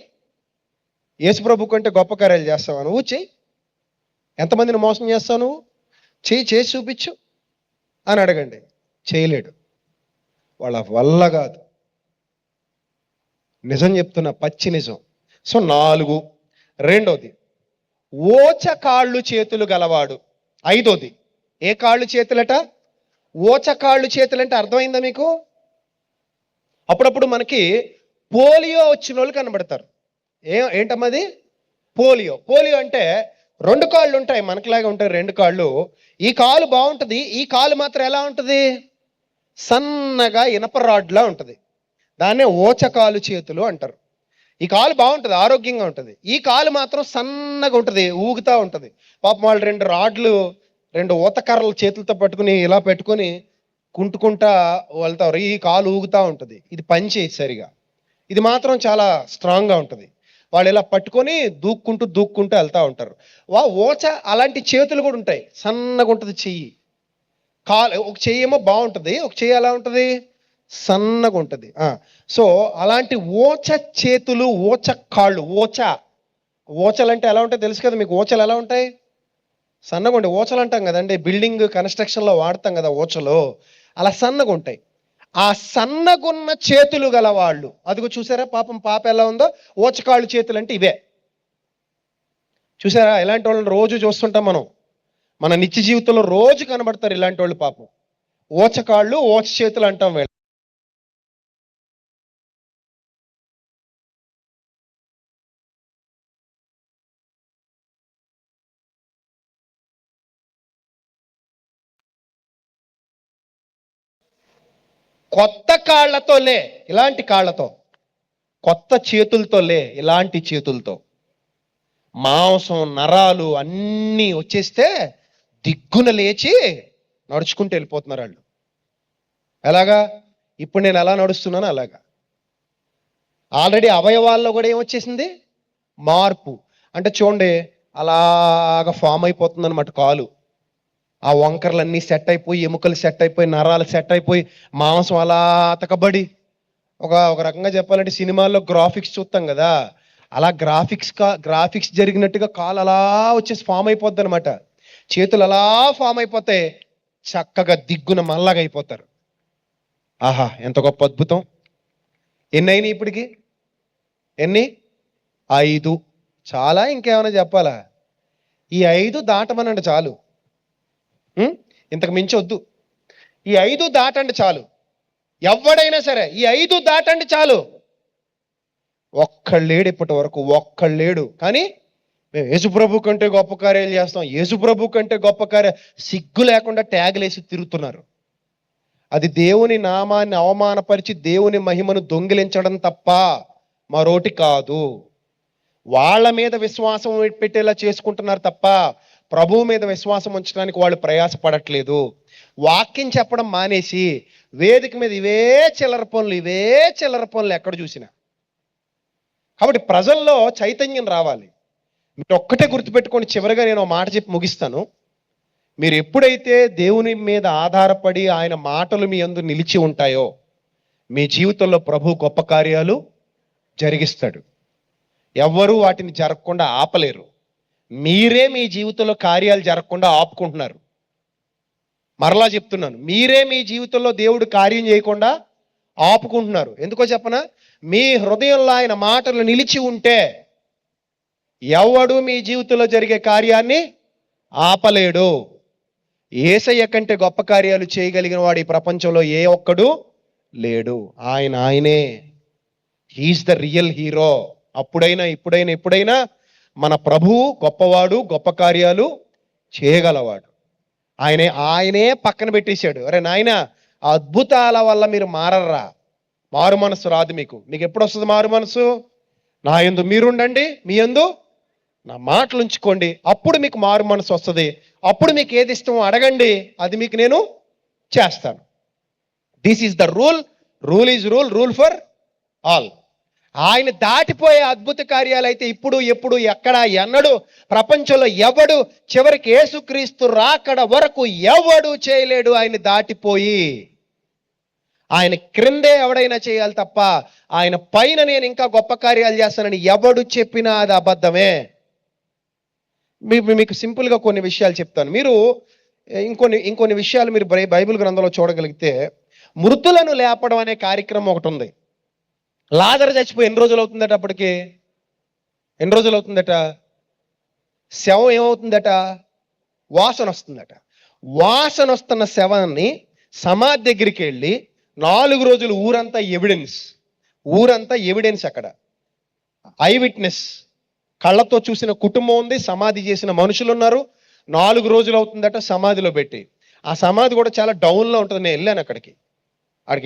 యేసుప్రభు కంటే గొప్ప కార్యాలు చేస్తావా నువ్వు? చెయ్యి. ఎంతమందిని మోసం చేస్తావు నువ్వు? చేసి చూపించు అని అడగండి. చేయలేడు, వాళ్ళ వల్ల కాదు. నిజం చెప్తున్నా, పచ్చి నిజం. సో 4. రెండోది, ఓచ కాళ్ళు చేతులు గలవాడు. 5వది, ఏ కాళ్ళు చేతులట? ఓచ కాళ్ళు చేతులంటే అర్థమైందా మీకు? అప్పుడప్పుడు మనకి పోలియో వచ్చిన వాళ్ళు కనబడతారు. ఏంటమ్మది? పోలియో అంటే 2 కాళ్ళు ఉంటాయి, మనకిలాగా ఉంటాయి 2 కాళ్ళు. ఈ కాలు బాగుంటుంది, ఈ కాలు మాత్రం ఎలా ఉంటుంది? సన్నగా ఇనప రాడ్లా ఉంటుంది. దాన్నే ఓచకాలు చేతులు అంటారు. ఈ కాలు బాగుంటుంది, ఆరోగ్యంగా ఉంటుంది. ఈ కాలు మాత్రం సన్నగా ఉంటుంది, ఊగుతూ ఉంటుంది. పాపం వాళ్ళు 2 రాడ్లు, 2 ఊతకర్రలు చేతులతో పట్టుకుని ఇలా పెట్టుకొని కుంటుకుంటా వెళ్తారు. ఈ కాలు ఊగుతూ ఉంటుంది. ఇది పని చేయదు సరిగా. ఇది మాత్రం చాలా స్ట్రాంగ్గా ఉంటుంది. వాళ్ళు ఇలా పట్టుకొని దూక్కుంటూ వెళ్తూ ఉంటారు. ఓచ అలాంటి చేతులు కూడా ఉంటాయి, సన్నగా ఉంటుంది చెయ్యి. ఒక చెయ్యి ఏమో బాగుంటుంది, ఒక చెయ్యి ఎలా ఉంటుంది? సన్నగా ఉంటుంది. సో అలాంటి ఓచ చేతులు, ఓచ కాళ్ళు. ఓచలంటే ఎలా ఉంటాయి తెలుసు కదా మీకు? ఓచలు ఎలా ఉంటాయి? సన్నగా ఉంటాయి. ఓచలు అంటాం కదండి, బిల్డింగ్ కన్స్ట్రక్షన్లో వాడతాం కదా ఓచలు, అలా సన్నగా ఉంటాయి. ఆ సన్నగున్న చేతులు గల వాళ్ళు, అదిగో చూసారా పాప ఎలా ఉందో? ఓచకాళ్ళు చేతులు అంటే ఇవే. చూసారా? ఇలాంటి వాళ్ళని రోజు చూస్తుంటాం మనం, మన నిత్య జీవితంలో రోజు కనబడతారు ఇలాంటి వాళ్ళు. పాపం ఓచకాళ్ళు, ఓచ చేతులు అంటాం వీళ్ళు. కొత్త కాళ్లతో లే, ఇలాంటి కాళ్లతో, కొత్త చేతులతో లే, ఇలాంటి చేతులతో. మాంసం నరాలు అన్నీ వచ్చేస్తే దిగ్గున లేచి నడుచుకుంటూ వెళ్ళిపోతున్నారు వాళ్ళు. ఎలాగా? ఇప్పుడు నేను ఎలా నడుస్తున్నాను అలాగా. ఆల్రెడీ అవయవాల్లో కూడా ఏమొచ్చేసింది? మార్పు. అంటే చూడండి, అలాగా ఫామ్ అయిపోతుంది అనమాట కాలు. ఆ వంకరలన్నీ సెట్ అయిపోయి, ఎముకలు సెట్ అయిపోయి, నరాలు సెట్ అయిపోయి, మాంసం అలా అతకబడి, ఒక రకంగా చెప్పాలంటే సినిమాల్లో గ్రాఫిక్స్ చూస్తాం కదా, అలా గ్రాఫిక్స్ జరిగినట్టుగా కాలు అలా వచ్చేసి ఫామ్ అయిపోద్ది అనమాట. చేతులు అలా ఫామ్ అయిపోతే చక్కగా దిగ్గున మల్లగా అయిపోతారు. ఆహా, ఎంత గొప్ప అద్భుతం! ఎన్ని అయినాయి ఇప్పటికి? ఎన్ని? 5. చాలా? ఇంకేమైనా చెప్పాలా? ఈ 5 దాటమనండి చాలు, ఇంతకు మించి వద్దు. ఈ 5 దాటండి చాలు. ఎవడైనా సరే ఈ 5 దాటండి చాలు. ఒక్కళ్ళేడు ఇప్పటి వరకు, ఒక్కళ్ళేడు. కానీ మేము యేసుప్రభు కంటే గొప్ప కార్యాలు చేస్తాం, యేసుప్రభు కంటే గొప్ప కార్యాలు, సిగ్గు లేకుండా ట్యాగులేసి తిరుగుతున్నారు. అది దేవుని నామాన్ని అవమానపరిచి దేవుని మహిమను దొంగిలించడం తప్ప మరోటి కాదు. వాళ్ళ మీద విశ్వాసం పెట్టేలా చేసుకుంటున్నారు తప్ప ప్రభువు మీద విశ్వాసం ఉంచడానికి వాళ్ళు ప్రయాసపడట్లేదు. వాక్యం చెప్పడం మానేసి వేదిక మీద ఇవే చిల్లర పనులు ఎక్కడ చూసినా. కాబట్టి ప్రజల్లో చైతన్యం రావాలి. మీరు ఒక్కటే గుర్తుపెట్టుకొని, చివరిగా నేను ఒక మాట చెప్పి ముగిస్తాను. మీరు ఎప్పుడైతే దేవుని మీద ఆధారపడి ఆయన మాటలు మీ యందు నిలిచి ఉంటాయో, మీ జీవితంలో ప్రభు గొప్ప కార్యాలు జరిగిస్తాడు. ఎవ్వరూ వాటిని జరగకుండా ఆపలేరు. మీరే మీ జీవితంలో కార్యాలు జరగకుండా ఆపుకుంటున్నారు. మరలా చెప్తున్నాను, మీరే మీ జీవితంలో దేవుడు కార్యం చేయకుండా ఆపుకుంటున్నారు. ఎందుకో చెప్పనా? మీ హృదయంలో ఆయన మాటలు నిలిచి ఉంటే ఎవడు మీ జీవితంలో జరిగే కార్యాన్ని ఆపలేడు. యేసయ్య కంటే గొప్ప కార్యాలు చేయగలిగిన వాడు ఈ ప్రపంచంలో ఏ ఒక్కడు లేడు. ఆయనే, హీఈస్ ద రియల్ హీరో. అప్పుడైనా ఇప్పుడైనా ఎప్పుడైనా మన ప్రభువు గొప్పవాడు, గొప్ప కార్యాలు చేయగలవాడు. ఆయనే పక్కన పెట్టేశాడు. అరే నాయన, అద్భుతాల వల్ల మీరు మారర్రా, మారు మనసు రాదు మీకు. ఎప్పుడు వస్తుంది మారు మనసు? నా యందు మీరుండండి, మీ యందు నా మాటలు ఉంచుకోండి, అప్పుడు మీకు మారు మనసు వస్తుంది. అప్పుడు మీకు ఏది ఇష్టమో అడగండి, అది మీకు నేను చేస్తాను. This is the rule. Rule is rule for all. ఆయన దాటిపోయే అద్భుత కార్యాలు అయితే ఇప్పుడు ఎప్పుడు ఎక్కడ ఎన్నడు ప్రపంచంలో ఎవడు, చివరికి యేసుక్రీస్తు రాకడ వరకు ఎవడు చేయలేడు. ఆయన దాటిపోయి ఆయన క్రిందే ఎవడైనా చేయాలి తప్ప ఆయన పైన నేను ఇంకా గొప్ప కార్యాలు చేస్తానని ఎవడు చెప్పినా అది అబద్ధమే. మీకు సింపుల్గా కొన్ని విషయాలు చెప్తాను. మీరు ఇంకొన్ని విషయాలు మీరు బైబిల్ గ్రంథంలో చూడగలిగితే, మృతులను లేపడం అనే కార్యక్రమం ఒకటి ఉంది. లాజరు చచ్చిపోయి ఎన్ని రోజులు అవుతుందట? అప్పటికి ఎన్ని రోజులు అవుతుందట? శవం ఏమవుతుందట? వాసన వస్తుందట. వాసన వస్తున్న శవాన్ని సమాధి దగ్గరికి వెళ్ళి 4 రోజులు ఊరంతా ఎవిడెన్స్. అక్కడ ఐ విట్నెస్, కళ్ళతో చూసిన కుటుంబం ఉంది, సమాధి చేసిన మనుషులు ఉన్నారు. 4 రోజులు అవుతుందట సమాధిలో పెట్టి. ఆ సమాధి కూడా చాలా డౌన్లో ఉంటుంది. నేను వెళ్ళాను అక్కడికి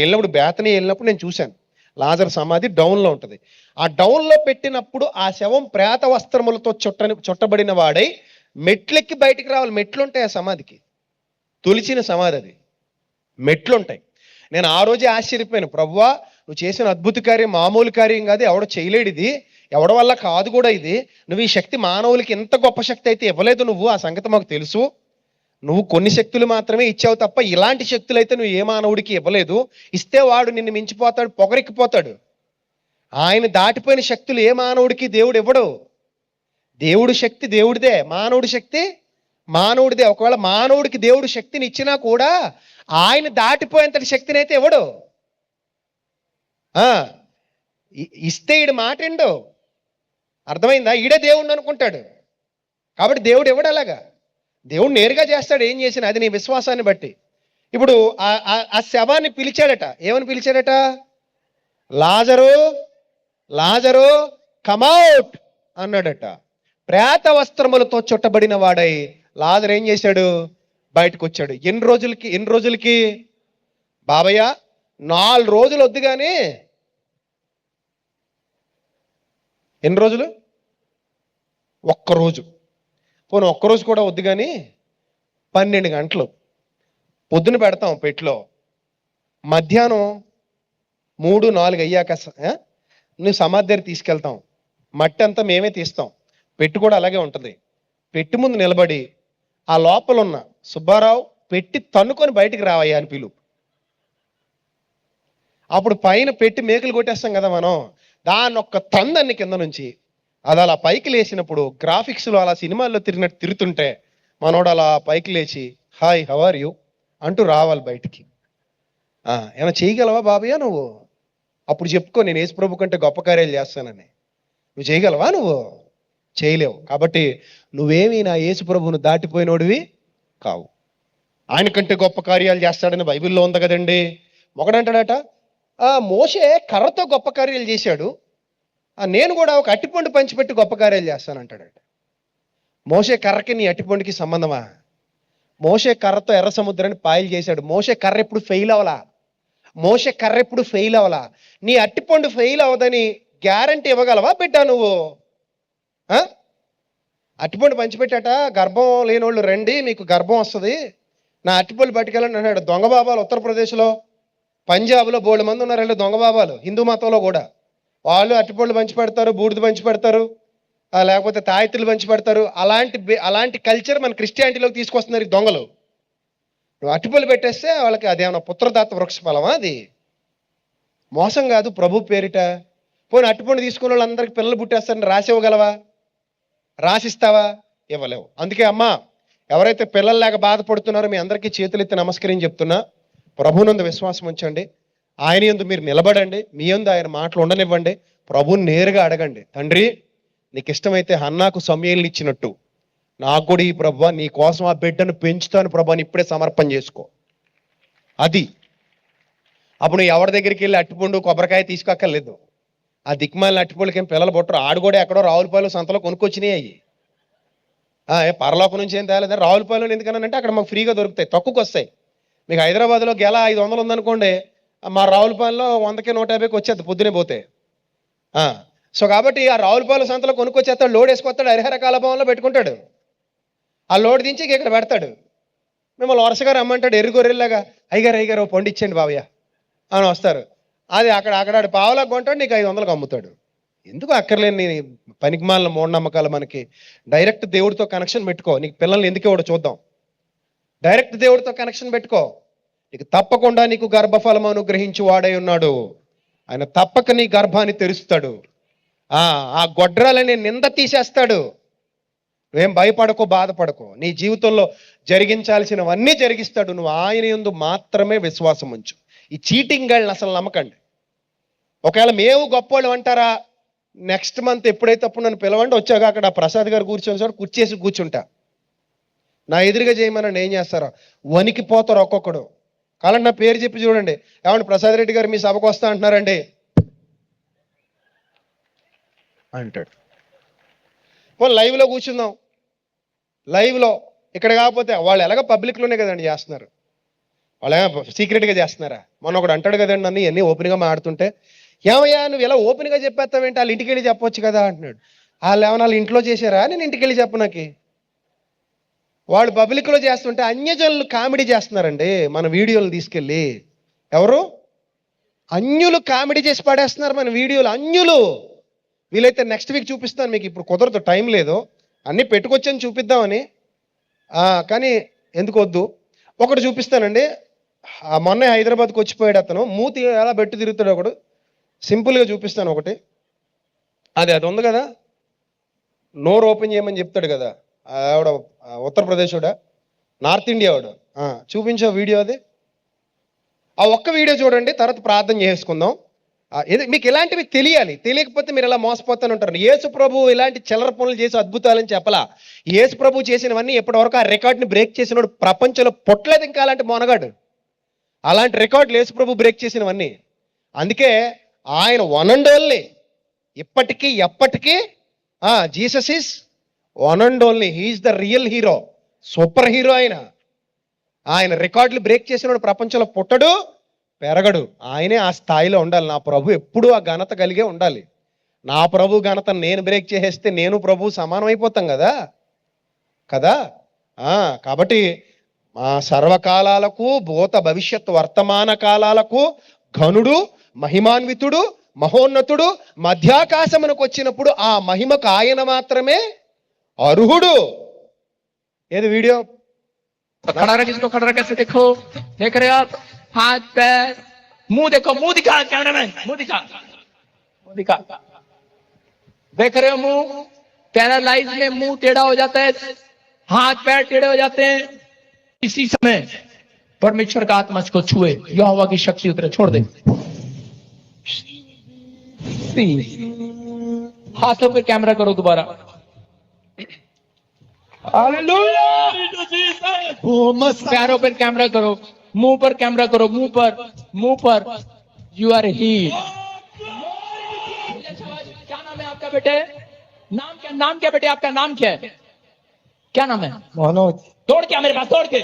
వెళ్ళినప్పుడు, బేతనీ వెళ్ళినప్పుడు నేను చూశాను. లాజరు సమాధి డౌన్లో ఉంటుంది. ఆ డౌన్లో పెట్టినప్పుడు ఆ శవం ప్రేత వస్త్రములతో చుట్టబడిన వాడై మెట్లెక్కి బయటికి రావాలి. మెట్లుంటాయి ఆ సమాధికి, తొలిచిన సమాధి అది, మెట్లుంటాయి. నేను ఆ రోజే ఆశ్చర్యపోయాను, ప్రభువా నువ్వు చేసిన అద్భుత కార్యం మామూలు కార్యం కాదు, ఎవడో చేయలేడు, ఇది ఎవడ వల్ల కాదు కూడా ఇది. నువ్వు ఈ శక్తి మానవులకి ఎంత గొప్ప శక్తి అయితే ఇవ్వలేదు నువ్వు, ఆ సంగతి మాకు తెలుసు. నువ్వు కొన్ని శక్తులు మాత్రమే ఇచ్చావు తప్ప ఇలాంటి శక్తులు అయితే నువ్వు ఏ మానవుడికి ఇవ్వలేదు. ఇస్తే వాడు నిన్ను మించిపోతాడు, పొగరెక్కిపోతాడు. ఆయన దాటిపోయిన శక్తులు ఏ మానవుడికి దేవుడు ఇవ్వడు. దేవుడి శక్తి దేవుడిదే, మానవుడి శక్తి మానవుడిదే. ఒకవేళ మానవుడికి దేవుడు శక్తిని ఇచ్చినా కూడా ఆయన దాటిపోయేంతటి శక్తిని అయితే ఇవ్వడు. ఇస్తే ఈడు మాటండు, అర్థమైందా? ఈడే దేవుడిని అనుకుంటాడు. కాబట్టి దేవుడు ఇవ్వడు అలాగా. దేవుడు నేరుగా చేస్తాడు ఏం చేసినా, అది నీ విశ్వాసాన్ని బట్టి. ఇప్పుడు ఆ శవాన్ని పిలిచాడట. ఏమని పిలిచాడట? లాజరు కమౌట్ అన్నాడట. ప్రేత వస్త్రములతో చుట్టబడిన వాడై లాజరు ఏం చేశాడు? బయటకు వచ్చాడు. ఎన్ని రోజులకి బాబయ్య? 4 రోజులు వద్దు కానీ, ఎన్ని రోజులు? ఒక్కరోజు. పోనీ ఒక్కరోజు కూడా వద్దు కానీ 12 గంటలు పొద్దున పెడతాం పెట్టులో, మధ్యాహ్నం 3-4 అయ్యాక నువ్వు సమాధి దగ్గర తీసుకెళ్తాం. మట్టి అంతా మేమే తీస్తాం. పెట్టు కూడా అలాగే ఉంటుంది. పెట్టి ముందు నిలబడి ఆ లోపల ఉన్న సుబ్బారావు పెట్టి తన్నుకొని బయటికి రావయ్యా అని పిలు. అప్పుడు పైన పెట్టి మేకులు కొట్టేస్తాం కదా మనం, దాన్ని ఒక్క తందాన్ని కింద నుంచి అది అలా పైకి లేచినప్పుడు, గ్రాఫిక్స్లో అలా సినిమాల్లో తిరిగినట్టు తిరుగుతుంటే మనోడు అలా పైకి లేచి హాయ్ హౌ ఆర్ యూ అంటూ రావాలి బయటికి. ఏమైనా చేయగలవా బాబయ్య నువ్వు? అప్పుడు చెప్పుకో, నేను యేసుప్రభు కంటే గొప్ప కార్యాలు చేస్తానని. నువ్వు చేయగలవా? నువ్వు చేయలేవు. కాబట్టి నువ్వేమీ నా యేసుప్రభువును దాటిపోయినోడివి కావు. ఆయన కంటే గొప్ప కార్యాలు చేస్తాడని బైబిల్లో ఉంది కదండి. ఒకడంటాడట, మోషే కర్రతో గొప్ప కార్యాలు చేశాడు, నేను కూడా ఒక అట్టిపండు పంచిపెట్టి గొప్ప కార్యాలు చేస్తానంటాడట. మోషే కర్రకి నీ అట్టిపండుకి సంబంధమా? మోషే కర్రతో ఎర్ర సముద్రాన్ని పాయలు చేశాడు. మోషే కర్ర ఎప్పుడు ఫెయిల్ అవ్వలా. నీ అట్టిపండు ఫెయిల్ అవ్వదని గ్యారంటీ ఇవ్వగలవా బిడ్డ నువ్వు? అట్టిపండు పంచిపెట్టాట, గర్భం లేనోళ్ళు రండి మీకు గర్భం వస్తుంది, నా అట్టిపండు పట్టుకెళ్ళండి అన్నాడు. దొంగ బాబాలు ఉత్తరప్రదేశ్లో, పంజాబ్లో బోల్డ్ మంది ఉన్నారు దొంగ బాబాలు, హిందూ మతంలో కూడా. వాళ్ళు అట్టిపండ్లు పంచి పెడతారు, బూడిద పంచి పెడతారు, లేకపోతే తాయెత్తులు పంచి పెడతారు. అలాంటి కల్చర్ మన క్రిస్టియానిటీలోకి తీసుకొస్తున్నారు ఈ దొంగలు. నువ్వు అట్టిపండ్లు పెట్టేస్తే వాళ్ళకి అదేమన్నా పుత్రదాత వృక్ష ఫలమా? అది మోసం కాదు ప్రభు పేరిట. పోనీ అట్టిపండు తీసుకున్న వాళ్ళందరికీ పిల్లలు పుట్టేస్తారని రాసివ్వగలవా? రాసిస్తావా? ఇవ్వలేవు. అందుకే అమ్మా, ఎవరైతే పిల్లల్లాగా బాధపడుతున్నారో మీ అందరికీ చేతులెత్తి నమస్కరించి చెప్తున్నా, ప్రభువునందు విశ్వాసం ఉంచండి. ఆయన యందు మీరు నిలబడండి. మీ యందు ఆయన మాటలు ఉండనివ్వండి. ప్రభువుని నేరుగా అడగండి. తండ్రి, నీకు ఇష్టమైతే హన్నాకు సమూయేలుని ఇచ్చినట్టు నాకు కూడా ఈ ప్రభువా, నీ కోసం ఆ బిడ్డను పెంచుతాను ప్రభు అని ఇప్పుడే సమర్పణ చేసుకో. అది అప్పుడు నువ్వు ఎవరి దగ్గరికి వెళ్ళి అట్టిపండు కొబ్బరికాయ తీసుకోక్కర్లేదు. ఆ దిక్మాలిన అట్టిపండుకి ఏం పిల్లలు పుట్టరు. ఆడు కూడా ఎక్కడో రావులపాలెం సంతలో కొనుక్కొచ్చినాయి అయ్యి. పరలోకం నుంచి ఏం తేలేదు. రావులపాలెం ఎందుకనంటే అక్కడ మాకు ఫ్రీగా దొరుకుతాయి, తక్కువకి వస్తాయి. మీకు హైదరాబాద్లో గెల 500 ఉందనుకోండి, మా రావులపాలెంలో 100కి 150కి వచ్చేది పొద్దునే పోతే. సో కాబట్టి ఆ రావులపాలెం సంతలో కొనుక్కొచ్చేస్తాడు, లోడ్ వేసుకొస్తాడు, హరిహర కాలభవన్లో పెట్టుకుంటాడు. ఆ లోడ్ దించి ఇక్కడ పెడతాడు. మిమ్మల్ని వరుసగా రమ్మంటాడు ఎర్రగొర్రెల్లాగా, అయ్యగారు పండు ఇచ్చేయండి బావయ్య అని వస్తారు. అది అక్కడ పావులకు కొంటాడు, నీకు 500కి అమ్ముతాడు. ఎందుకు అక్కర్లేని పనికిమాలిన మూఢనమ్మకాలు మనకి. డైరెక్ట్ దేవుడితో కనెక్షన్ పెట్టుకో. నీకు పిల్లల్ని ఎందుకు ఇవ్వడో చూద్దాం. డైరెక్ట్ దేవుడితో కనెక్షన్ పెట్టుకో. నీకు తప్పకుండా నీకు గర్భఫలం అనుగ్రహించి వాడై ఉన్నాడు. ఆయన తప్పక నీ గర్భాన్ని తెరుస్తాడు. ఆ గొడ్రాలని నింద తీసేస్తాడు. నువ్వేం భయపడకో, బాధపడకో. నీ జీవితంలో జరిగించాల్సినవన్నీ జరిగిస్తాడు. నువ్వు ఆయన యందు మాత్రమే విశ్వాసం ఉంచు. ఈ చీటింగ్ గాళ్ళని అసలు నమ్మకండి. ఒకవేళ మేము గొప్పవాళ్ళు అంటారా, నెక్స్ట్ మంత్ ఎప్పుడైతే అప్పుడు నన్ను పిలవండి, వచ్చాక అక్కడ ప్రసాద్ గారు కూర్చొని సార్ కుర్చేసి కూర్చుంటా. నా ఎదురుగా చేయమని ఏం చేస్తారో వణికిపోతారు ఒక్కొక్కడు. కాలండి నా పేరు చెప్పి చూడండి, ఏమండి ప్రసాద్ రెడ్డి గారు మీ సభకు వస్తా అంటున్నారండి అంటాడు. పోనీ లైవ్లో కూర్చుందాం. లైవ్లో ఇక్కడ కాకపోతే వాళ్ళు ఎలాగో పబ్లిక్లోనే కదండి చేస్తున్నారు. వాళ్ళు సీక్రెట్గా చేస్తున్నారా? మొన్న ఒకడు అంటాడు కదండి, నన్ను ఇవన్నీ ఓపెన్గా మాడుతుంటే, ఏమయ్యా నువ్వు ఎలా ఓపెన్గా చెప్పేస్తావేంటి, వాళ్ళు ఇంటికి వెళ్ళి చెప్పొచ్చు కదా అంటున్నాడు. వాళ్ళు ఏమన్నా వాళ్ళు ఇంట్లో చేశారా, నేను ఇంటికి వెళ్ళి చెప్పనాకి. వాళ్ళు పబ్లిక్లో చేస్తుంటే అన్యజనులు కామెడీ చేస్తున్నారండి మన వీడియోలు తీసుకెళ్ళి. ఎవరు? అన్యులు కామెడీ చేసి పడేస్తున్నారు మన వీడియోలు. అన్యులు. వీలైతే నెక్స్ట్ వీక్ చూపిస్తాను మీకు, ఇప్పుడు కుదరదు, టైం లేదు. అన్నీ పెట్టుకొచ్చని చూపిద్దామని, కానీ ఎందుకు వద్దు. ఒకటి చూపిస్తానండి. మొన్నే హైదరాబాద్కి వచ్చిపోయాడు అతను. మూతి ఎలా బెట్టు తిరుగుతాడు ఒకడు. సింపుల్గా చూపిస్తాను ఒకటి. అది ఉంది కదా, నోరు ఓపెన్ చేయమని చెప్తాడు కదా, ఆవిడ ఉత్తరప్రదేశ్ వాడా, నార్త్ ఇండియా వాడు. చూపించే వీడియో అది. ఆ ఒక్క వీడియో చూడండి, తర్వాత ప్రార్థన చేసుకుందాం. మీకు ఇలాంటివి తెలియాలి. తెలియకపోతే మీరు ఇలా మోసపోతాను ఉంటారు. యేసు ప్రభు ఇలాంటి చిల్లర పనులు చేసి అద్భుతాలని చెప్పలా. యేసు ప్రభు చేసినవన్నీ ఎప్పటివరకు ఆ రికార్డుని బ్రేక్ చేసినోడు ప్రపంచంలో పుట్టలేదు ఇంకా అలాంటి మొనగాడు. అలాంటి రికార్డులు యేసు ప్రభు బ్రేక్ చేసినవన్నీ. అందుకే ఆయన వన్ అండ్ ఓన్లీ, ఇప్పటికీ ఎప్పటికీ Jesus is one and only. He's the real hero, super hero. ఆయన రికార్డులు బ్రేక్ చేసినోడు ప్రపంచంలో పుట్టడు, పెరగడు. ఆయనే ఆ స్థాయిలో ఉండాలి. నా ప్రభు ఎప్పుడూ ఆ ఘనత కలిగే ఉండాలి. నా ప్రభు ఘనత నేను బ్రేక్ చేసేస్తే నేను ప్రభు సమానం అయిపోతాం కదా. కాబట్టి మా సర్వకాలాలకు, భూత భవిష్యత్ వర్తమాన కాలాలకు ఘనుడు, మహిమాన్వితుడు, మహోన్నతుడు మధ్యాకాశమునకు వచ్చినప్పుడు ఆ మహిమకు ఆయన మాత్రమే అర్హుడు. ఏది వీడియో? खड़ा रख, इसको खड़ा रख, कैसे देखो, देख रहे आप, हाथ पैर, मुंह देखो, मुंह दिखा कैमरा मैन, मुंह दिखा, मुंह दिखा, देख रहे हो मुंह? पैरालाइज में मुंह टेढ़ा हो जाता है, हाथ पैर टेढ़े हो जाते हैं. इसी समय परमेश्वर का आत्मा इसको छुए, यहोवा की शक्ति उतरे, छोड़ दे. हाथों पे कैमरा करो दोबारा. पैरों पर कैमरा करो, मुंह पर कैमरा करो, मुंह पर. You are healed. क्या नाम है आपका बेटे? नाम क्या बेटे? आपका नाम क्या है? क्या नाम है? मनोज. दौड़ क्या मेरे पास, दौड़ के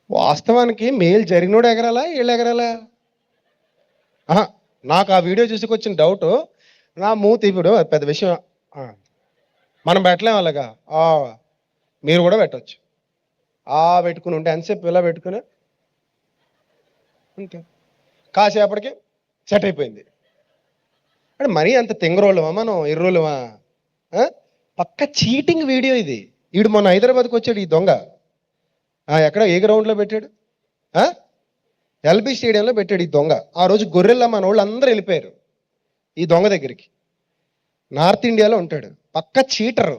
వాస్తవానికి మేలు జరిగినోడు ఎగరాలా, వీళ్ళు ఎగరాలా? నాకు ఆ వీడియో చూసుకొచ్చిన డౌట్, నా మూతి ఇప్పుడు పెద్ద విషయం మనం పెట్టలేం అలాగా. మీరు కూడా పెట్టవచ్చు. పెట్టుకుని ఉంటే ఎంతసేపు ఇలా పెట్టుకుని అంతే, కాసేపటికి సెట్ అయిపోయింది. అంటే మరీ అంత తెంగరోళ్ళమా మనం, ఎర్రోళ్ళమా? పక్క చీటింగ్ వీడియో ఇది. వీడు మొన్న హైదరాబాద్కి వచ్చాడు ఈ దొంగ. ఎక్కడ ఏ గ్రౌండ్లో పెట్టాడు? ఎల్బీ స్టేడియంలో పెట్టాడు ఈ దొంగ. ఆ రోజు గొర్రెల్లా మన వాళ్ళు అందరూ వెళ్ళిపోయారు ఈ దొంగ దగ్గరికి. నార్త్ ఇండియాలో ఉంటాడు, పక్క చీటర్.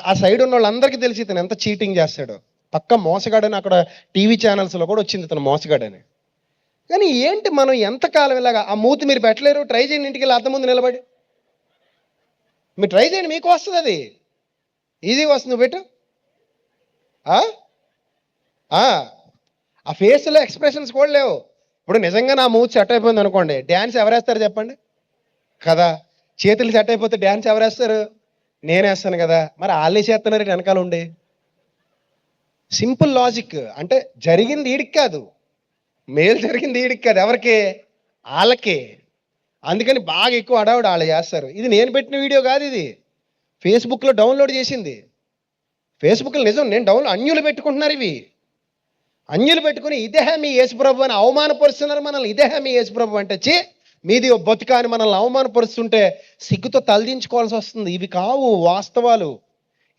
ఆ సైడ్ ఉన్న వాళ్ళందరికీ తెలిసి ఇతను ఎంత చీటింగ్ చేస్తాడో. పక్క మోసగాడని అక్కడ టీవీ ఛానల్స్లో కూడా వచ్చింది ఇతను మోసగాడని. కానీ ఏంటి మనం ఎంతకాలం ఇలాగా ఆ మూతి మీరు పెట్టలేరు? ట్రై చేయండి, ఇంటికి వెళ్ళి అద్దం ముందు నిలబడి మీరు ట్రై చేయండి, మీకు వస్తుంది, అది ఈజీగా వస్తుంది. నువ్వు పెట్టు. ఆ ఫేస్లో ఎక్స్ప్రెషన్స్ కూడా లేవు. ఇప్పుడు నిజంగా నా మూతి సెట్ అయిపోయింది అనుకోండి, డ్యాన్స్ ఎవరేస్తారు చెప్పండి కదా? చేతులు సెట్ అయిపోతే డ్యాన్స్ ఎవరేస్తారు? నేనేస్తాను కదా. మరి వాళ్ళే చేస్తున్నారు వెనకాల ఉండి. Simple logic. అంటే జరిగింది ఈడికి కాదు, మేలు జరిగింది ఈడికి కాదు, ఎవరికి? వాళ్ళకే. అందుకని బాగా ఎక్కువ అడావుడు వాళ్ళు చేస్తారు. ఇది నేను పెట్టిన వీడియో కాదు, ఇది ఫేస్బుక్లో డౌన్లోడ్ చేసింది. ఫేస్బుక్లో నిజం, నేను అన్యులు పెట్టుకుంటున్నారు ఇవి. అన్యులు పెట్టుకుని ఇదే మీ యేసుప్రభు అని అవమానపరుస్తున్నారు మనల్ని. ఇదే మీ యేసుప్రభు అంటే చి మీది బతుక అని మనల్ని అవమానపరుస్తుంటే సిగ్గుతో తలదించుకోవాల్సి వస్తుంది. ఇవి కావు వాస్తవాలు.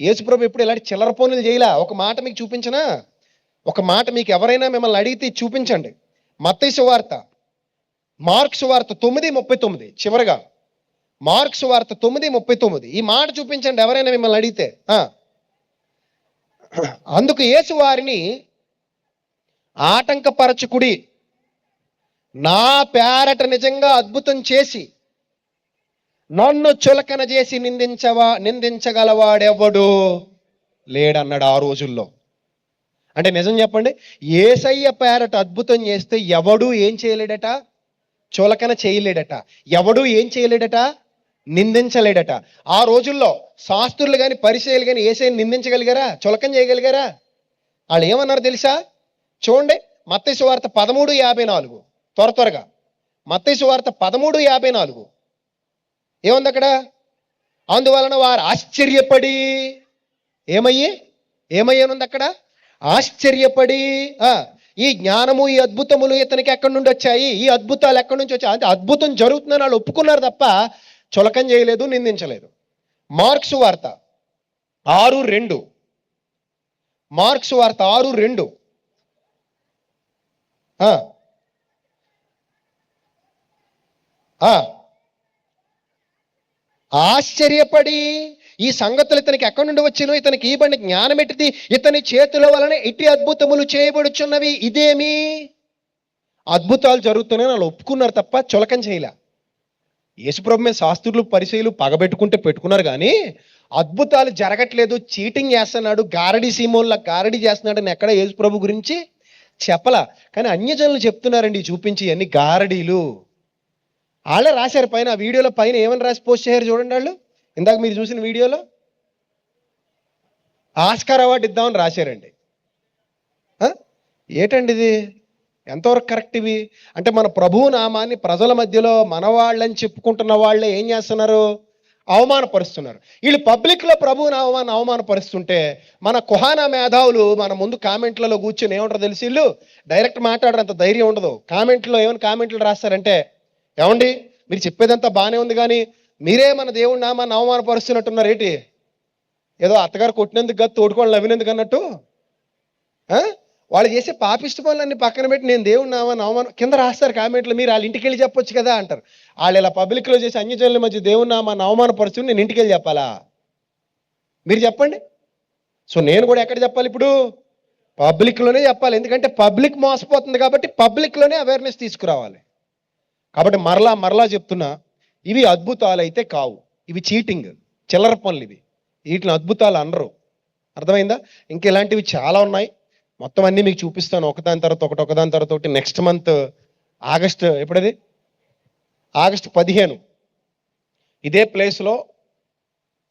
యేసుప్రభు ఎప్పుడు ఇలాంటి చిల్లర పనులు చేయలే. ఒక మాట మీకు చూపించనా? ఒక మాట మీకు ఎవరైనా మిమ్మల్ని అడిగితే చూపించండి. మత్తయి సువార్త, మార్కు సువార్త 9:39, చివరిగా మార్కు సువార్త 9:39. ఈ మాట చూపించండి ఎవరైనా మిమ్మల్ని అడిగితే. అందుకు యేసు వారిని, ఆటంకపరచుకుడి, నా పేరట నిజంగా అద్భుతం చేసి నన్ను చులకన చేసి నిందించగలవాడెవడు లేడన్నాడు ఆ రోజుల్లో. అంటే నిజం చెప్పండి, యేసయ్య పేరట అద్భుతం చేస్తే ఎవడు ఏం చేయలేడట? చులకన చేయలేడట. ఎవడు ఏం చేయలేడట? నిందించలేడట. ఆ రోజుల్లో శాస్త్రులు కానీ పరిచయాలు కానీ యేసయ్యని నిందించగలిగారా? చులకన చేయగలిగారా? వాళ్ళు ఏమన్నారు తెలుసా? చూడండి, మత్తయి సువార్త 13:54, త్వరగా మత్తయి సువార్త 13:54 ఏముంది అక్కడ? అందువలన వారు ఆశ్చర్యపడి, ఏమయ్యానుంది అక్కడ? ఆశ్చర్యపడి, ఈ జ్ఞానము ఈ అద్భుతములు ఇతనికి ఎక్కడి నుండి వచ్చాయి? ఈ అద్భుతాలు ఎక్కడి నుంచి వచ్చాయి? అంటే అద్భుతం జరుగుతుందని వాళ్ళు ఒప్పుకున్నారు తప్ప చులకం చేయలేదు, నిందించలేదు. మార్కు సువార్త 6:2, మార్కు సువార్త 6:2. ఆశ్చర్యపడి, ఈ సంగతులు ఇతనికి ఎక్కడి నుండి వచ్చినో, ఇతనికి ఇవ్వబడిన జ్ఞానం ఎట్టిది, ఇతని చేతుల వలన ఇట్టి అద్భుతములు చేయబడుచున్నవి, ఇదేమి? అద్భుతాలు జరుగుతున్నాయని వాళ్ళు ఒప్పుకున్నారు తప్ప చులకం చేయలే. యేసుప్రభు మీద శాస్త్రులు పరిచయులు పగబెట్టుకుంటే పెట్టుకున్నారు, కానీ అద్భుతాలు జరగట్లేదు, చీటింగ్ చేస్తున్నాడు, గారడి సీమోన్లా గారడి చేస్తున్నాడు అని ఎక్కడ యేసుప్రభు గురించి చెప్పలా. కానీ అన్యజనులు చెప్తున్నారండి చూపించి అన్ని గారడీలు. వాళ్ళే రాశారు పైన, ఆ వీడియోలో పైన ఏమని రాసి పోస్ట్ చేశారు చూడండి. వాళ్ళు ఇందాక మీరు చూసిన వీడియోలో ఆస్కార్ అవార్డు ఇద్దామని రాశారండి. ఏటండి ఇది? ఎంతవరకు కరెక్ట్ ఇవి? అంటే మన ప్రభువు నామాన్ని ప్రజల మధ్యలో మన వాళ్ళని చెప్పుకుంటున్న వాళ్ళే ఏం చేస్తున్నారు? అవమానపరుస్తున్నారు. వీళ్ళు పబ్లిక్లో ప్రభువు నామాన్ని అవమానపరుస్తుంటే మన కుహానా మేధావులు మన ముందు కామెంట్లలో కూర్చొని ఏమంటారు తెలిసి, వీళ్ళు డైరెక్ట్ మాట్లాడరంత ధైర్యం ఉండదు. ఏమైనా కామెంట్లు రాస్తారంటే, ఏమండి మీరు చెప్పేదంతా బాగానే ఉంది, కానీ మీరే మన దేవుడి నామాన్ని అవమానపరుస్తున్నట్టున్నారు ఏంటి? ఏదో అత్తగారు కొట్టినందుకు కాదు, తోడుకోవాలి నవ్వినందుకు అన్నట్టు. వాళ్ళు చేసే పాపిష్టి పనులన్నీ పక్కన పెట్టి నేను దేవుడి నామాన్ని అవమానం కింద రాస్తారు కామెంట్లు. మీరు వాళ్ళ ఇంటికి వెళ్ళి చెప్పొచ్చు కదా అంటారు. వాళ్ళు ఇలా పబ్లిక్లో చేసి అన్యజనుల మధ్య దేవుడి నామాన్ని అవమానపరుచుకుని నేను ఇంటికి వెళ్ళి చెప్పాలా? మీరు చెప్పండి. సో నేను కూడా ఎక్కడ చెప్పాలి ఇప్పుడు? పబ్లిక్లోనే చెప్పాలి. ఎందుకంటే పబ్లిక్ మోసపోతుంది కాబట్టి పబ్లిక్లోనే అవేర్నెస్ తీసుకురావాలి. కాబట్టి మరలా చెప్తున్నా, ఇవి అద్భుతాలు అయితే కావు, ఇవి చీటింగ్, చిల్లర పనులు ఇవి. వీటిని అద్భుతాలు అనరు. అర్థమైందా? ఇంకా ఇలాంటివి చాలా ఉన్నాయి. మొత్తం అన్నీ మీకు చూపిస్తాను ఒకదాని తర్వాత ఒకటి. నెక్స్ట్ మంత్ ఆగస్ట్, ఎప్పుడది? ఆగస్ట్ 15 ఇదే ప్లేస్లో,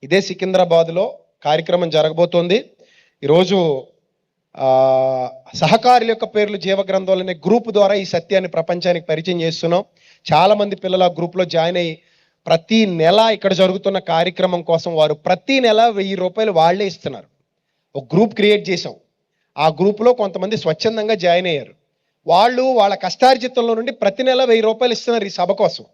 ఇదే సికింద్రాబాద్లో కార్యక్రమం జరగబోతోంది. ఈరోజు సహకారుల యొక్క పేర్లు జీవగ్రంథంలో అనే గ్రూప్ ద్వారా ఈ సత్యాన్ని ప్రపంచానికి పరిచయం చేస్తున్నాం. చాలామంది పిల్లలు ఆ గ్రూప్లో జాయిన్ అయ్యి ప్రతి నెల ఇక్కడ జరుగుతున్న కార్యక్రమం కోసం వారు ప్రతి నెల 1000 రూపాయలు వాళ్లే ఇస్తున్నారు. ఒక గ్రూప్ క్రియేట్ చేసాం. ఆ గ్రూప్లో కొంతమంది స్వచ్ఛందంగా జాయిన్ అయ్యారు. వాళ్ళు వాళ్ళ కష్టార్జితంలో నుండి ప్రతి నెల 1000 రూపాయలు ఇస్తున్నారు ఈ సభ కోసం.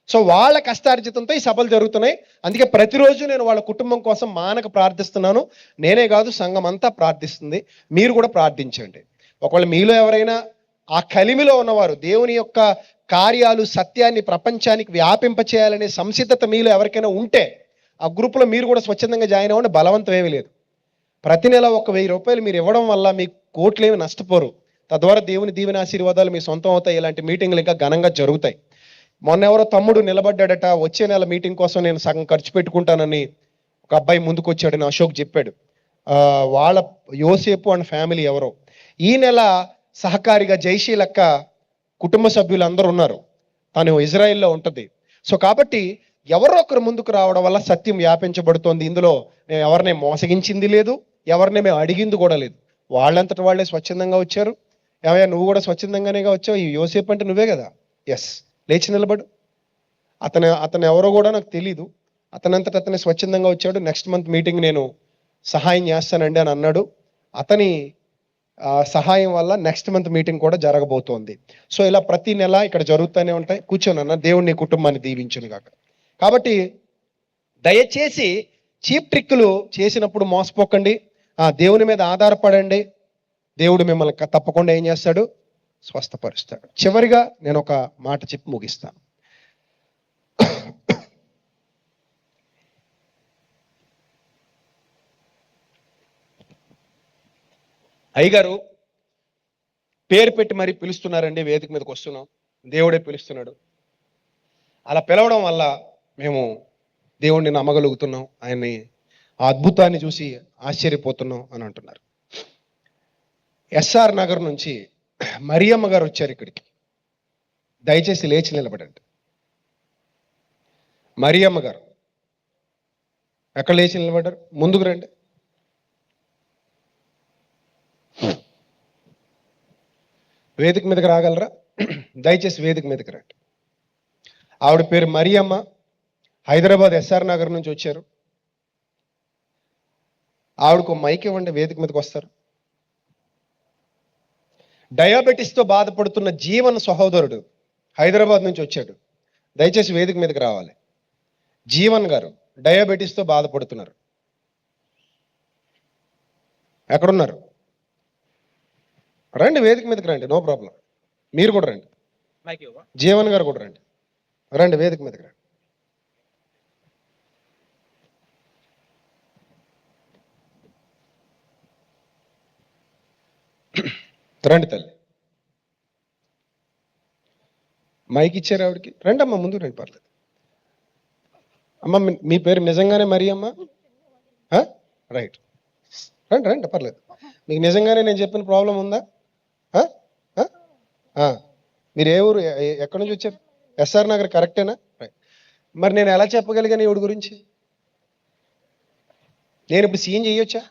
సో వాళ్ళ కష్టార్జితంతో ఈ సభలు జరుగుతున్నాయి. అందుకే ప్రతిరోజు నేను వాళ్ళ కుటుంబం కోసం మానక ప్రార్థిస్తున్నాను. నేనే కాదు, సంఘం అంతా ప్రార్థిస్తుంది. మీరు కూడా ప్రార్థించండి. ఒకవేళ మీలో ఎవరైనా ఆ కలిమిలో ఉన్నవారు, దేవుని యొక్క కార్యాలు సత్యాన్ని ప్రపంచానికి వ్యాపింప చేయాలనే సంసిద్ధత మీలో ఎవరికైనా ఉంటే ఆ గ్రూపులో మీరు కూడా స్వచ్ఛందంగా జాయిన్ అవ్వండి. బలవంతం ఏమీ లేదు. ప్రతి నెల ఒక 1000 రూపాయలు మీరు ఇవ్వడం వల్ల మీకు కోట్లేమి నష్టపోరు. తద్వారా దేవుని దీవెన ఆశీర్వాదాలు మీ సొంతం అవుతాయి. ఇలాంటి మీటింగ్లు ఇంకా ఘనంగా జరుగుతాయి. మొన్న ఎవరో తమ్ముడు నిలబడ్డాడట, వచ్చే నెల మీటింగ్ కోసం నేను సగం ఖర్చు పెట్టుకుంటానని ఒక అబ్బాయి ముందుకు వచ్చాడని అశోక్ చెప్పాడు. వాళ్ళ యోసేపు అండ్ ఫ్యామిలీ ఎవరో ఈ నెల సహకారిగా జైశీలక్క కుటుంబ సభ్యులు అందరూ ఉన్నారు. తను ఇజ్రాయెల్లో ఉంటుంది. సో కాబట్టి ఎవరో ఒకరు ముందుకు రావడం వల్ల సత్యం వ్యాపించబడుతోంది. ఇందులో నేను ఎవరిని మోసగించింది లేదు, ఎవరిని మేము అడిగింది కూడా లేదు. వాళ్ళంతటి వాళ్ళే స్వచ్ఛందంగా వచ్చారు. ఏమయ్యా నువ్వు కూడా స్వచ్ఛందంగానేగా వచ్చావు, ఈ యోసేపు అంటే నువ్వే కదా, ఎస్, లేచి నిలబడు. అతను ఎవరో కూడా నాకు తెలీదు, అతనంతట అతనే స్వచ్ఛందంగా వచ్చాడు. నెక్స్ట్ మంత్ మీటింగ్ నేను సహాయం చేస్తానండి అని అన్నాడు. అతని సహాయం వల్ల నెక్స్ట్ మంత్ మీటింగ్ కూడా జరగబోతోంది. సో ఇలా ప్రతి నెల ఇక్కడ జరుగుతూనే ఉంటాయి. కూర్చోనన్న దేవుడిని కుటుంబాన్ని దీవించును గాక. కాబట్టి దయచేసి చీప్ ట్రిక్కులు చేసినప్పుడు మోసపోకండి. దేవుని మీద ఆధారపడండి. దేవుడు మిమ్మల్ని తప్పకుండా ఏం చేస్తాడు, స్వస్థపరుస్తాడు. చివరిగా నేను ఒక మాట చెప్పి ముగిస్తాను. అయ్యగారు పేరు పెట్టి మరీ పిలుస్తున్నారండి, వేదిక మీదకి వస్తున్నాం, దేవుడే పిలుస్తున్నాడు. అలా పిలవడం వల్ల మేము దేవుణ్ణి నమ్మగలుగుతున్నాం, ఆయన్ని ఆ అద్భుతాన్ని చూసి ఆశ్చర్యపోతున్నాం అని అంటున్నారు. ఎస్ఆర్ నగర్ నుంచి మరియమ్మ గారు వచ్చారు ఇక్కడికి. దయచేసి లేచి నిలబడండి. మరియమ్మ గారు ఎక్కడ లేచి నిలబడ్డారు? ముందుకు రండి. వేదిక మీదకి రాగలరా? దయచేసి వేదిక మీదకి రండి. ఆవిడ పేరు మరియమ్మ, హైదరాబాద్ ఎస్ఆర్ నగర్ నుంచి వచ్చారు. ఆవిడకు మైక్ ఇవ్వండి, వేదిక మీదకి వస్తారు. డయాబెటీస్తో బాధపడుతున్న జీవన్ సహోదరుడు హైదరాబాద్ నుంచి వచ్చాడు. దయచేసి వేదిక మీదకి రావాలి. జీవన్ గారు డయాబెటీస్తో బాధపడుతున్నారు. ఎక్కడున్నారు? రండి, వేదిక మీదకి రండి, నో ప్రాబ్లం. మీరు కూడా రండి. జీవన్ గారు కూడా రండి. రండి, వేదిక మీదకి రండి. రండి తల్లి. మైక్ ఇచ్చారు ఆవిడకి. రండి అమ్మ, ముందు రండి, పర్లేదు. అమ్మ మీ పేరు నిజంగానే మరి అమ్మ? రైట్, రండి రండి, పర్లేదు. మీకు నిజంగానే నేను చెప్పిన ప్రాబ్లం ఉందా? మీరు ఏ ఊరు, ఎక్కడి నుంచి వచ్చారు? ఎస్ఆర్ నగర్ కరెక్టేనా? రైట్. మరి నేను ఎలా చెప్పగలిగాను ఈవిడ గురించి? నేను ఇప్పుడు సీన్ చేయొచ్చా?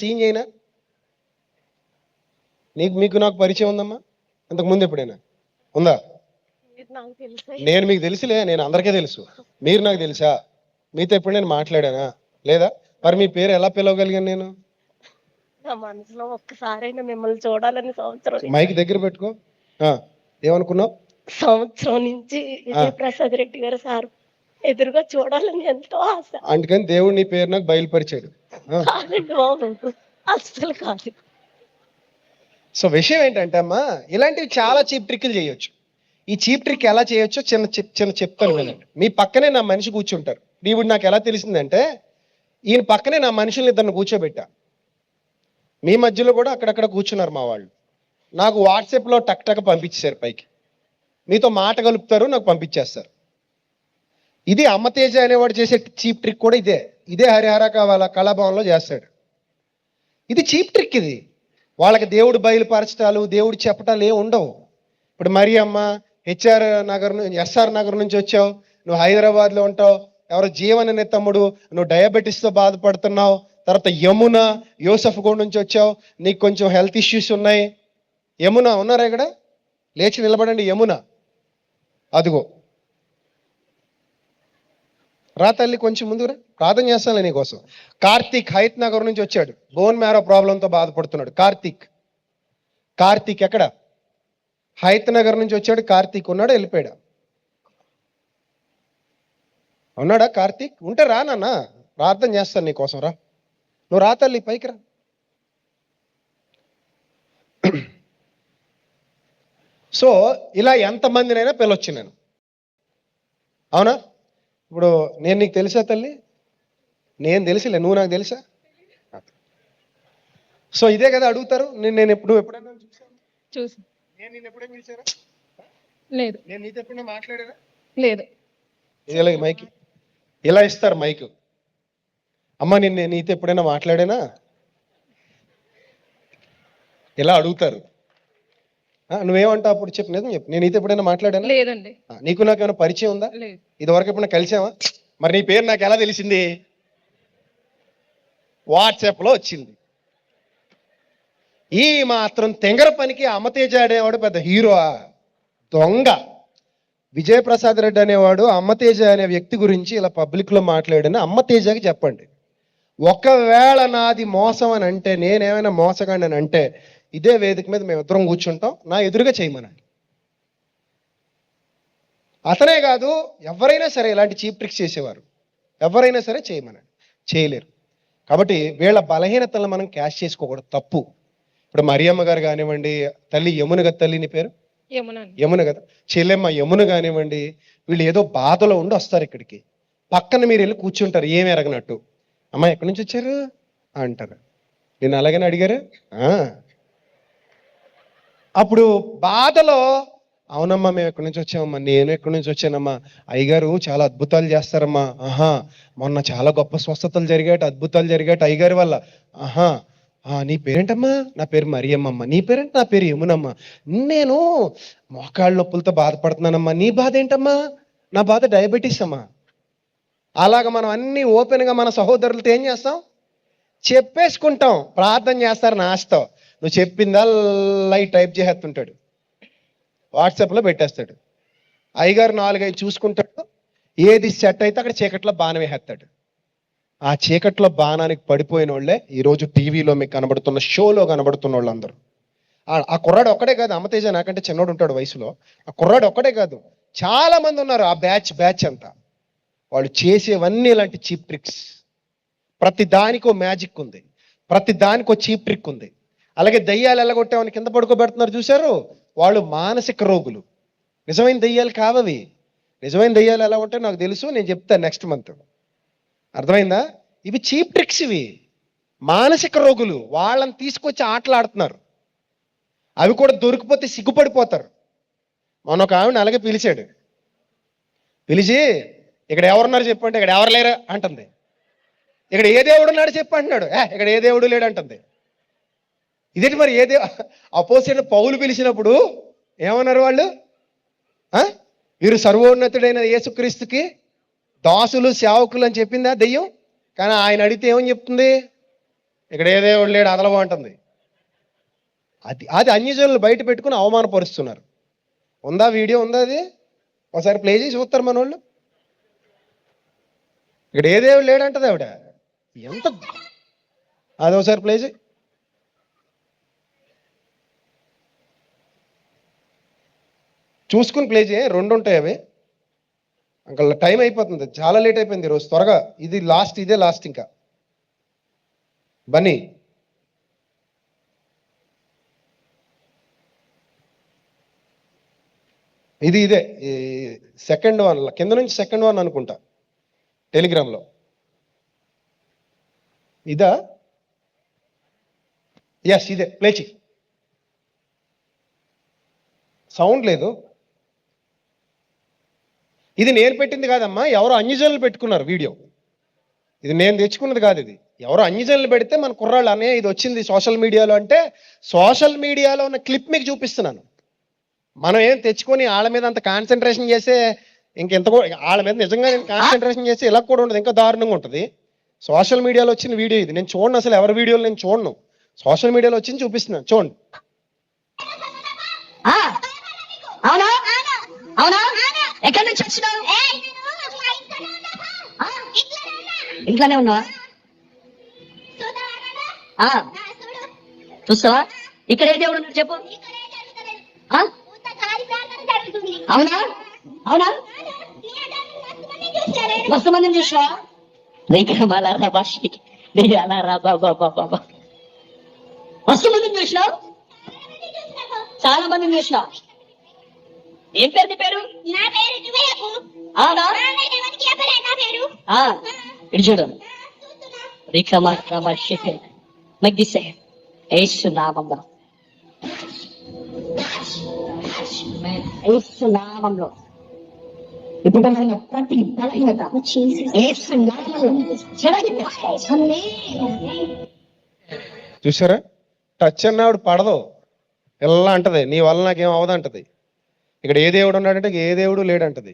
సీన్ చేయనా? మీకు నాకు పరిచయం ఉందమ్మా ఇంతకుముందు ఎప్పుడైనా ఉందా? నేను మీకు తెలుసులే, నేను అందరికీ తెలుసు. మీరు నాకు తెలుసా? మీతో ఎప్పుడు నేను మాట్లాడానా? లేదా? మరి మీ పేరు ఎలా పిలవగలిగాను నేను? నా మనసులో ఒక్కసారైనా మిమ్మల్ని చూడాలని సంవత్సరం మైక్ దగ్గర పెట్టుకో. ఏమనుకున్నావు? సంవత్సరం నుంచి విజయప్రసాద్ రెడ్డి గారు సార్ ఎదురుగా చూడాలని ఎంతో ఆశ. అందుకని దేవుడు నీ పేరు నాకు బయలుపరిచాడు. కాదండి బాబు, అస్సలు కాదు. సో విషయం ఏంటంటే అమ్మా, ఇలాంటివి చాలా చీప్ ట్రిక్లు చేయొచ్చు. ఈ చీప్ ట్రిక్ ఎలా చేయొచ్చో చిన్న చెప్తాను వినండి. మీ పక్కనే నా మనిషి కూర్చుంటారు. ఇప్పుడు నాకు ఎలా తెలిసిందంటే, ఈయన పక్కనే నా మనుషుల్ని ఇద్దరిని కూర్చోబెట్టా. మీ మధ్యలో కూడా అక్కడక్కడ కూర్చున్నారు మా వాళ్ళు. నాకు వాట్సాప్లో టక్ టక్ పంపించేశారు పైకి. మీతో మాట కలుపుతారు, నాకు పంపించేస్తారు. ఇది అమ్మతేజ అనేవాడు చేసే చీప్ ట్రిక్ కూడా ఇదే హరిహర కావాల కళాభవన్లో చేస్తాడు. ఇది చీప్ ట్రిక్. ఇది వాళ్ళకి దేవుడు బయలుపరచటాలు, దేవుడు చెప్పటాలు ఏమి ఉండవు. ఇప్పుడు మరి అమ్మ ఎస్ఆర్ నగర్ నుంచి వచ్చావు, నువ్వు హైదరాబాద్లో ఉంటావు. ఎవరో జీవన్ అనే తమ్ముడు, నువ్వు డయాబెటీస్తో బాధపడుతున్నావు. తర్వాత యమున యోసఫ్ గూడ నుంచి వచ్చావు, నీకు కొంచెం హెల్త్ ఇష్యూస్ ఉన్నాయి. యమున ఉన్నారా ఇక్కడ? లేచి నిలబడండి. యమున అదిగో రా తల్లి, కొంచెం ముందు రా, ప్రార్థన చేస్తానులే నీకోసం. కార్తీక్ హైత్ నగర్ నుంచి వచ్చాడు, బోన్ మ్యారో ప్రాబ్లంతో బాధపడుతున్నాడు. కార్తీక్ ఎక్కడ? హైత్ నగర్ నుంచి వచ్చాడు. కార్తీక్ ఉన్నాడా? వెళ్ళిపోయాడా? ఉన్నాడా కార్తీక్? ఉంటే రా నాన్న, ప్రార్థన చేస్తాను నీకోసం. రా, నువ్వు రా తల్లి, పైకి రా. సో ఇలా ఎంతమందినైనా పిలవచ్చు నేను, అవునా? ఇప్పుడు నేను నీకు తెలుసా తల్లి? నేను తెలిసిలే, నువ్వు నాకు తెలుసా? సో ఇదే కదా అడుగుతారు. నేను ఎప్పుడైనా చూసి నేను నిన్ను ఎప్పుడైనా పిలిచారా? లేదు నేను నీతో ఎప్పుడైనా మాట్లాడారా? లేదు ఇలా మైక్ ఇలా ఇస్తారు మైక్. అమ్మ నేను నీతో ఎప్పుడైనా మాట్లాడానా? ఇలా అడుగుతారు. నువ్వేమంటావు అప్పుడు? చెప్పు, నిజం చెప్పు. నేను నీతో ఎప్పుడైనా మాట్లాడానా? లేదండి. నీకు నాకు ఏమైనా పరిచయం ఉందా? లేదు. ఇదివరకు ఎప్పుడైనా కలిసావా? మరి నీ పేరు నాకు ఎలా తెలిసింది? వాట్సాప్లో వచ్చింది. ఈ మాత్రం తెంగర పనికి అమ్మతేజ అనేవాడు పెద్ద హీరో దొంగ. విజయప్రసాద్ రెడ్డి అనేవాడు అమ్మతేజ అనే వ్యక్తి గురించి ఇలా పబ్లిక్లో మాట్లాడని అమ్మతేజకి చెప్పండి. ఒకవేళ నాది మోసం అని అంటే, నేనేమైనా మోసగాడిని అని అంటే, ఇదే వేదిక మీద మేమిద్దరం కూర్చుంటాం, నా ఎదురుగా చేయమనండి. అతనే కాదు, ఎవరైనా సరే ఇలాంటి చీప్ ట్రిక్స్ చేసేవారు ఎవరైనా సరే చేయమనండి, చేయలేరు. కాబట్టి వీళ్ళ బలహీనతలను మనం క్యాష్ చేసుకోకూడదు, తప్పు. ఇప్పుడు మరియమ్మ గారు కానివ్వండి, తల్లి యమున కదా, తల్లి నీ పేరు యమున కదా, చెల్లెమ్మ యమున కానివ్వండి, వీళ్ళు ఏదో బాధలో ఉండి వస్తారు ఇక్కడికి. పక్కన మీరు వెళ్ళి కూర్చుంటారు ఏమి ఎరగనట్టు. అమ్మ ఎక్కడి నుంచి వచ్చారు అంటారు. నేను అలాగనే అడిగారు. అప్పుడు బాధలో, అవునమ్మా మేము ఎక్కడి నుంచి వచ్చామమ్మా, నేను ఎక్కడి నుంచి వచ్చానమ్మా, అయ్యగారు చాలా అద్భుతాలు చేస్తారమ్మా, ఆహా మొన్న చాలా గొప్ప స్వస్థతలు జరిగాట, అద్భుతాలు జరిగాట అయ్యగారి వల్ల, ఆహా నీ పేరేంటమ్మా? నా పేరు మరియమ్మమ్మ. నీ పేరేంటి? నా పేరు యమునమ్మ. నేను మోకాళ్ళ నొప్పులతో బాధపడుతున్నానమ్మా. నీ బాధ ఏంటమ్మా? నా బాధ డయాబెటీస్ అమ్మా. అలాగ మనం అన్ని ఓపెన్గా మన సహోదరులతో ఏం చేస్తాం? చెప్పేసుకుంటాం. ప్రార్థన చేస్తారు నాస్తో. నువ్వు చెప్పిందల్లా టైప్ చేసేస్తుంటాడు, వాట్సాప్లో పెట్టేస్తాడు. అయ్యగారు 4-5 చూసుకుంటాడు, ఏది సెట్ అయితే అక్కడ చీకట్లో బాణం వేసేస్తాడు. ఆ చీకట్లో బాణానికి పడిపోయిన వాళ్ళే ఈరోజు టీవీలో మీకు కనబడుతున్న షోలో కనబడుతున్న వాళ్ళందరూ. ఆ కుర్రాడు ఒక్కడే కాదు, అమ్మతేజ నాకంటే చిన్నోడు ఉంటాడు వయసులో, ఆ కుర్రాడు ఒక్కడే కాదు, చాలా మంది ఉన్నారు. ఆ బ్యాచ్ అంతా వాళ్ళు చేసేవన్నీ ఇలాంటి చీప్ ట్రిక్స్. ప్రతి దానికి ఓ మ్యాజిక్ ఉంది, ప్రతి దానికి ఓ చీప్ ట్రిక్ ఉంది. అలాగే దయ్యాలు ఎల్లగొట్టామని కింద పడుకోబెడుతున్నారు చూశారు, వాళ్ళు మానసిక రోగులు. నిజమైన దయ్యాలు కావవి. నిజమైన దయ్యాలు ఎలా ఉంటాయో నాకు తెలుసు, నేను చెప్తాను నెక్స్ట్ మంత్. అర్థమైందా? ఇవి చీప్ ట్రిక్స్, ఇవి మానసిక రోగులు. వాళ్ళని తీసుకొచ్చి ఆటలాడుతున్నారు. అవి కూడా దొరికిపోతే సిగ్గుపడిపోతారు. మొన్న ఒక ఆవిడ అలాగే పిలిచాడు, పిలిచి ఇక్కడ ఎవరున్నారు చెప్పండి, ఇక్కడ ఎవరు లేరు అంటుంది. ఇక్కడ ఏ దేవుడు ఉన్నాడు చెప్పు అంటున్నాడు. ఇక్కడ ఏ దేవుడు లేడు అంటుంది. ఇదేంటి మరి? అపోజిట్ పౌలు పిలిచినప్పుడు ఏమన్నారు వాళ్ళు? వీరు సర్వోన్నతుడైన యేసుక్రీస్తుకి దాసులు సేవకులు అని చెప్పిందా దెయ్యం? కానీ ఆయన అడిగితే ఏమని చెప్తుంది? ఇక్కడ ఏ దేవుడు లేడు అదలవో అంటుంది. అది అన్యజనులు బయట పెట్టుకుని అవమానపరుస్తున్నారు. ఉందా వీడియో? ఉందా? అది ఒకసారి ప్లే చేసి చూస్తారు మన వాళ్ళు. ఇక్కడ ఏ దేవుడు లేడంటది ఆవిడ. ఎంత అది ఒకసారి ప్లే చేయి. చూసుకుని ప్లే చేయి. 2 ఉంటాయి అవి. ఇంకా టైం అయిపోతుంది, చాలా లేట్ అయిపోయింది ఈరోజు. త్వరగా ఇదే లాస్ట్ ఇంకా. బన్నీ ఇదే సెకండ్ వన్, కింద నుంచి సెకండ్ వన్ అనుకుంటా టెలిగ్రామ్లో. ఇదా? ఎస్ ఇదే, ప్లే చెయ్యి. సౌండ్ లేదు. ఇది నేను పెట్టింది కాదమ్మా, ఎవరో అన్యజనులు పెట్టుకున్నారు వీడియో. ఇది నేను తెచ్చుకున్నది కాదు. ఇది ఎవరో అన్యజనులు పెడితే మన కుర్రాళ్ళు అనే ఇది వచ్చింది సోషల్ మీడియాలో అంటే, సోషల్ మీడియాలో ఉన్న క్లిప్ మీకు చూపిస్తున్నాను. మనం ఏం తెచ్చుకొని వాళ్ళ మీద అంత కాన్సన్ట్రేషన్ చేసే, ఇంకెంత వాళ్ళ మీద నిజంగా నేను కాన్సన్ట్రేషన్ చేసి ఇలా కూడా ఉండదు, ఇంకా దారుణంగా ఉంటుంది. సోషల్ మీడియాలో వచ్చిన వీడియో ఇది. నేను చూడను, అసలు ఎవరి వీడియోలు నేను చూడను. సోషల్ మీడియాలో వచ్చింది చూపిస్తున్నాను, చూడండి. అవునా అవునా? ఎక్కడి నుంచి వచ్చినావు? ఇంట్లోనే ఉన్నావా? చూస్తావా? ఇక్కడ ఏ దేవుడు ఉన్నాడు చెప్పు. అవునా అవునా? మస్తు మందిని చూసినా మస్తు మందిని చూసినావు, చాలా మందిని చూసినావు. ఏం పేరు నీ పేరు? నా పేరు జువైకు. అవునా? ఎవరికి చెప్పలే నా పేరు. ఆ, ఇటు చూడు. మగ్గిసే యేసు నామంలో, యేసు నామంలో ఇప్పుడు ప్రతి బలహీనత యేసు నామంలో చెరగిపోయి. చూసారా, టచ్ అన్నాడు పడదు, ఎలా అంటది, నీ వల్ల నాకేం అవదంటది. ఇక్కడ ఏ దేవుడు ఉన్నాడంటే ఏ దేవుడు లేడంటది.